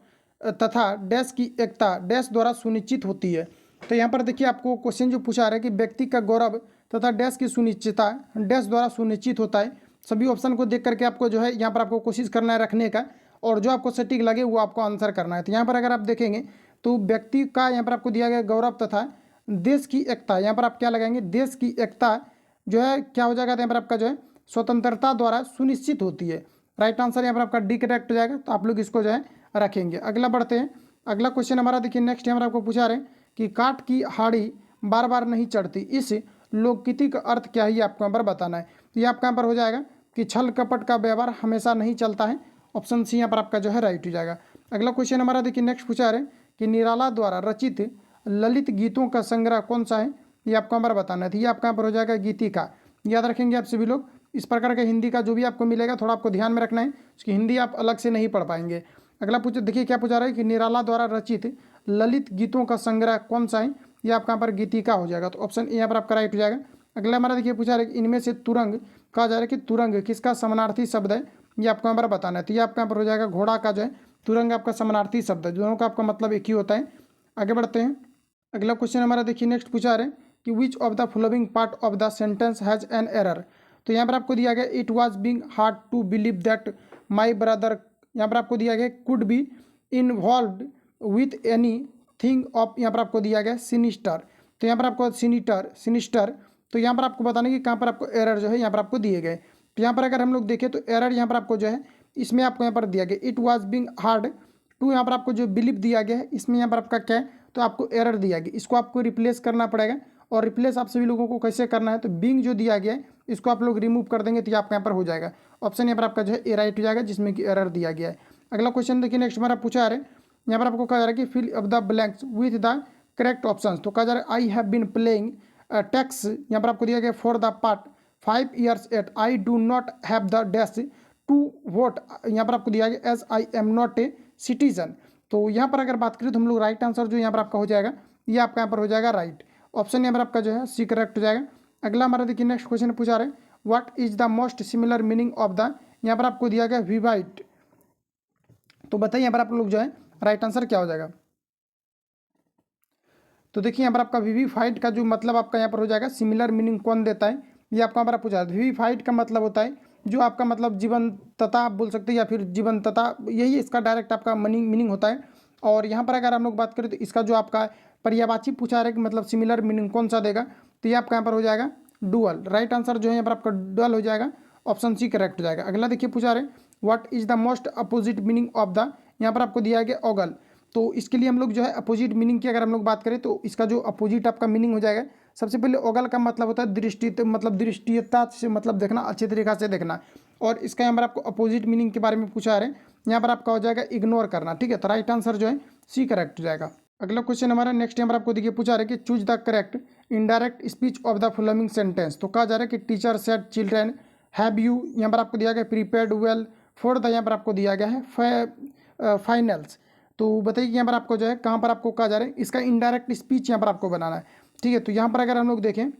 S1: तथा डैश की एकता डैश द्वारा सुनिश्चित होती है। तो यहाँ पर देखिए आपको क्वेश्चन जो पूछा रहा है कि व्यक्ति का गौरव तथा डैश की सुनिश्चितता डैश द्वारा सुनिश्चित होता है। सभी ऑप्शन को देख करके आपको जो है यहाँ पर आपको कोशिश करना है रखने का, और जो आपको सटीक लगे वो आपको आंसर करना है। तो यहाँ पर अगर आप देखेंगे तो व्यक्ति का यहाँ पर आपको दिया गया गौरव तथा देश की एकता, यहाँ पर आप क्या लगाएंगे, देश की एकता जो है क्या हो जाएगा, तो यहाँ पर आपका जो है स्वतंत्रता द्वारा सुनिश्चित होती है। राइट आंसर यहाँ पर आपका डी करेक्ट हो जाएगा। तो आप लोग इसको जो है रखेंगे। अगला बढ़ते हैं। अगला क्वेश्चन हमारा देखिए नेक्स्ट यहाँ पर आपको पूछा रहे हैं कि काठ की हाड़ी बार बार नहीं चढ़ती, इस लोकगीति का अर्थ क्या है, ये आपको यहाँ पर बताना है। तो ये आपका यहाँ पर हो जाएगा कि छल कपट का व्यवहार हमेशा नहीं चलता है। ऑप्शन सी यहाँ पर आपका जो है राइट हो जाएगा। अगला क्वेश्चन हमारा देखिए नेक्स्ट पूछा रहे हैं कि निराला द्वारा रचित ललित गीतों का संग्रह कौन सा है, ये आपको यहाँ पर बताना है। तो ये आपका यहाँ पर हो जाएगा गीतिका। याद रखेंगे आप सभी लोग। इस प्रकार का हिंदी का जो भी आपको मिलेगा थोड़ा आपको ध्यान में रखना है, उसकी हिंदी आप अलग से नहीं पढ़ पाएंगे। अगला देखिए क्या पूछा रहा है कि निराला द्वारा रचित ललित गीतों का संग्रह कौन सा है, ये आपका यहाँ पर गीतिका हो जाएगा। तो ऑप्शन ए यहाँ पर आपका राइट हो जाएगा। अगला हमारा देखिए पूछा रहा है कि इनमें से तुरंग, कहा जा रहा है कि तुरंग किसका समानार्थी शब्द है, ये आपको यहाँ पर बताना है। तो ये आपका यहाँ पर हो जाएगा घोड़ा का जो है तुरंग आपका समानार्थी शब्द है। दोनों का आपका मतलब एक ही होता है। आगे बढ़ते हैं। अगला क्वेश्चन हमारा देखिए नेक्स्ट पूछा रहे हैं कि which of the following part of the sentence has an error. तो यहाँ पर आपको दिया गया it was being hard to believe that my brother, यहाँ पर आपको दिया गया could be involve with anything of, यहाँ पर आपको दिया गया सिनिस्टर। तो यहाँ पर आपको सिनिस्टर तो यहाँ पर आपको बताना कि कहाँ पर आपको एरर जो है यहाँ पर आपको दिए गए। तो यहाँ पर अगर हम लोग देखें तो एरर यहाँ पर आपको जो है इसमें आपको यहाँ पर दिया गया it was being hard to, यहाँ पर आपको जो बिलीव दिया गया है इसमें यहाँ पर आपका क्या है, तो आपको एरर दिया गया, इसको आपको रिप्लेस करना पड़ेगा। और रिप्लेस आप सभी लोगों को कैसे करना है, तो बिंग जो दिया गया है इसको आप लोग रिमूव कर देंगे तो ये आपका यहाँ पर हो जाएगा। ऑप्शन यहाँ पर आपका जो है ए राइट हो जाएगा, जिसमें कि एरर दिया गया है। अगला क्वेश्चन देखिए नेक्स्ट हमारा पूछा है, यहाँ पर आपको कहा जा रहा है कि fill of the blanks with the correct option. तो कहा जा रहा है I have been playing tax, यहाँ पर आपको दिया गया for the part 5 years at I do not have the dash to vote, यहाँ पर आपको दिया गया as I am not a citizen. तो यहाँ पर अगर बात करें तो हम लोग राइट आंसर जो यहाँ पर आपका हो जाएगा, ये आपका यहाँ पर हो जाएगा राइट। ऑप्शन यहाँ पर आपका जो है सी करेक्ट हो जाएगा। अगला हमारा देखिए नेक्स्ट क्वेश्चन पूछा रहे हैं what is the most similar meaning of the, यहाँ पर आपको दिया गया विवाइट। तो बताइए यहाँ पर आप लोग जो है राइट आंसर क्या हो जाएगा। तो देखिए यहाँ पर आपका विविफाइड का जो मतलब आपका यहाँ पर हो जाएगा सिमिलर मीनिंग कौन देता है, ये आपका हमारा पूछा है। विविफाइड का मतलब होता है जो आपका मतलब जीवंतता आप बोल सकते हैं, या फिर जीवंतता, यही इसका डायरेक्ट आपका मीनिंग होता है। और यहाँ पर अगर हम लोग बात करें तो इसका जो आपका पर्यायवाची पूछा रहा है कि मतलब सिमिलर मीनिंग कौन सा देगा, तो ये आपका यहाँ पर हो जाएगा डुअल। राइट आंसर जो है यहाँ पर आपका डुअल हो जाएगा। ऑप्शन सी करेक्ट हो जाएगा। अगला देखिए पूछा रहे what is the most opposite meaning of the, यहाँ पर आपको दिया गया ओगल। तो इसके लिए हम लोग जो है अपोजिट मीनिंग की अगर हम लोग बात करें तो इसका जो अपोजिट आपका मीनिंग हो जाएगा, सबसे पहले ओगल का मतलब होता है दृष्टि, मतलब दृष्टियता से मतलब देखना, अच्छे तरीक़ा से देखना। और इसका यहाँ पर आपको अपोजिट मीनिंग के बारे में पूछा रहे हैं, यहाँ पर आपका हो जाएगा इग्नोर करना। ठीक है, तो राइट आंसर जो है सी करेक्ट हो जाएगा। अगला क्वेश्चन हमारा नेक्स्ट यहाँ पर आपको देखिए पूछा रहे कि choose the correct indirect speech of the following sentence. तो कहा जा रहा है कि teacher said children have you, यहाँ पर आपको दिया गया प्रिपेयर्ड वेल फॉर द, यहाँ पर आपको दिया गया है फाइनल्स। तो बताइए कि यहाँ पर आपको जो है कहाँ पर आपको कहा जा रहा है इसका इनडायरेक्ट स्पीच यहाँ पर आपको बनाना है। ठीक है, तो यहाँ पर अगर हम लोग देखें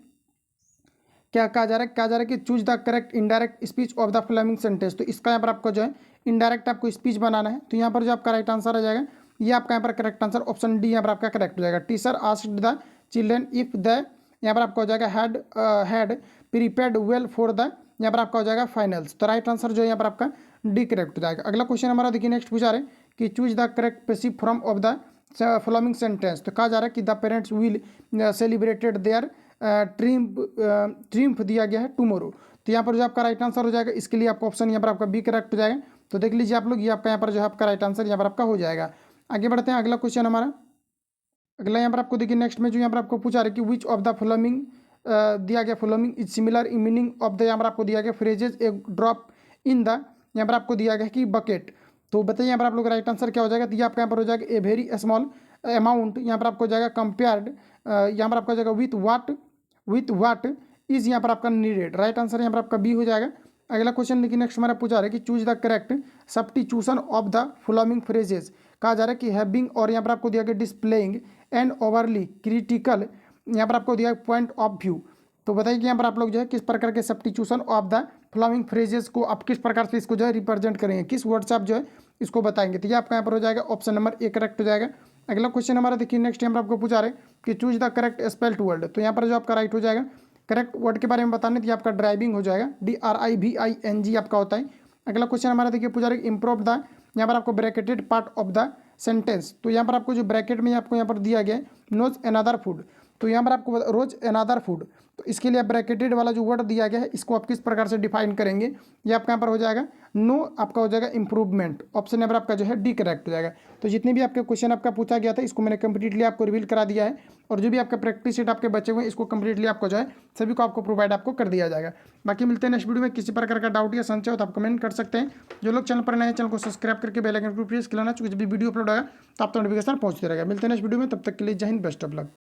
S1: क्या कहा जा रहा है कि choose the correct indirect speech of the following sentence. तो इसका यहाँ पर आपको जो है इनडायरेक्ट आपको स्पीच बनाना है। तो यहाँ पर जो आपका राइट आंसर आ जाएगा, ये आपका यहाँ पर करेक्ट आंसर ऑप्शन डी यहाँ पर आपका करेक्ट हो जाएगा। Teacher asked the children if the, यहाँ पर आपका हो जाएगा had prepared well for the, यहाँ पर आपका हो जाएगा फाइनल्स। तो राइट आंसर जो है यहाँ पर आपका डी करेक्ट हो जाएगा। अगला क्वेश्चन हमारा देखिए नेक्स्ट पूछा रहे कि choose the correct passive form of the following sentence. तो कहा जा रहा है कि the parents will celebrated their triumph दिया गया है टुमोरो। तो यहाँ पर जो आपका राइट आंसर हो जाएगा, इसके लिए आपका ऑप्शन यहाँ पर आपका बी करेक्ट हो जाएगा। तो देख लीजिए आप लोग, ये आपका यहाँ पर जो है आपका राइट आंसर यहाँ पर आपका हो जाएगा। आगे बढ़ते हैं। अगला क्वेश्चन हमारा अगला यहाँ पर आपको देखिए नेक्स्ट में जो यहाँ पर आपको पूछा रहा है कि विच ऑफ द फॉलोइंग दिया गया following is similar in meaning of the, यहाँ पर आपको दिया गया phrases A drop in the, यहाँ पर आपको दिया गया कि बकेट। तो बताइए यहाँ पर आप लोग राइट आंसर क्या हो जाएगा। तो ये आपका यहाँ पर हो जाएगा ए वेरी स्मॉल अमाउंट, यहाँ पर आपको हो जाएगा कंपेयर्ड, यहाँ पर आपको हो जाएगा विथ वाट इज यहाँ पर आपका नीडेड। राइट आंसर यहाँ पर आपका बी हो जाएगा। अगला क्वेश्चन देखिए नेक्स्ट हमारा पूछा रहा है कि choose the correct substitution of the following phrases. कहा जा रहा है कि हैविंग, और यहाँ पर आपको दिया गया डिस्प्लेइंग एंड ओवरली क्रिटिकल, यहाँ पर आपको दिया पॉइंट ऑफ व्यू। तो बताइए कि यहाँ पर आप लोग जो है किस प्रकार के substitution of the following phrases को आप किस प्रकार से इसको जो है रिप्रेजेंट करेंगे, किस वर्ड से आप जो है इसको बताएंगे। तो ये आपका यहाँ पर हो जाएगा ऑप्शन नंबर ए करेक्ट हो जाएगा। अगला क्वेश्चन हमारा देखिए नेक्स्ट यहाँ पर आपको पूछा रहे कि choose the correct spelled word. तो यहाँ पर जो आपका राइट हो जाएगा करेक्ट वर्ड के बारे में बताने, तो आपका ड्राइविंग हो जाएगा, DRIVING आपका होता है। अगला क्वेश्चन हमारा देखिए पूछा रहे इम्प्रूव द, यहाँ पर आपको bracketed part of the sentence. तो यहाँ पर आपको जो ब्रैकेट में आपको यहाँ पर दिया गया है नोज अनदर फूड, तो यहाँ पर आपको रोज अनदर फूड, तो इसके लिए ब्रैकेटेड वाला जो वर्ड दिया गया है इसको आप किस प्रकार से डिफाइन करेंगे। ये आपका यहाँ पर हो जाएगा नो, आपका हो जाएगा इंप्रूवमेंट। ऑप्शन नंबर आपका जो है डी करेक्ट हो जाएगा। तो जितने भी आपके क्वेश्चन आपका पूछा गया था इसको मैंने कंप्लीटली आपको रिवील करा दिया है, और जो भी आपका प्रैक्टिस सेट आपके बचे हुए हैं इसको कंप्लीटली आपको जो है सभी को आपको प्रोवाइड आपको कर दिया जाएगा। बाकी मिलते हैं नेक्स्ट वीडियो में। किसी प्रकार का डाउट या संशय हो तो आप कमेंट कर सकते हैं। जो लोग चैनल पर नए हैं चैनल को सब्सक्राइब करके बेल आइकन को प्रेस कर लेना, चूंकि जब भी वीडियो अपलोड होगा तो आपको नोटिफिकेशन पहुंचते रहेगा। मिलते हैं नेक्स्ट वीडियो में, तब तक के लिए जय हिंद, बेस्ट ऑफ लक।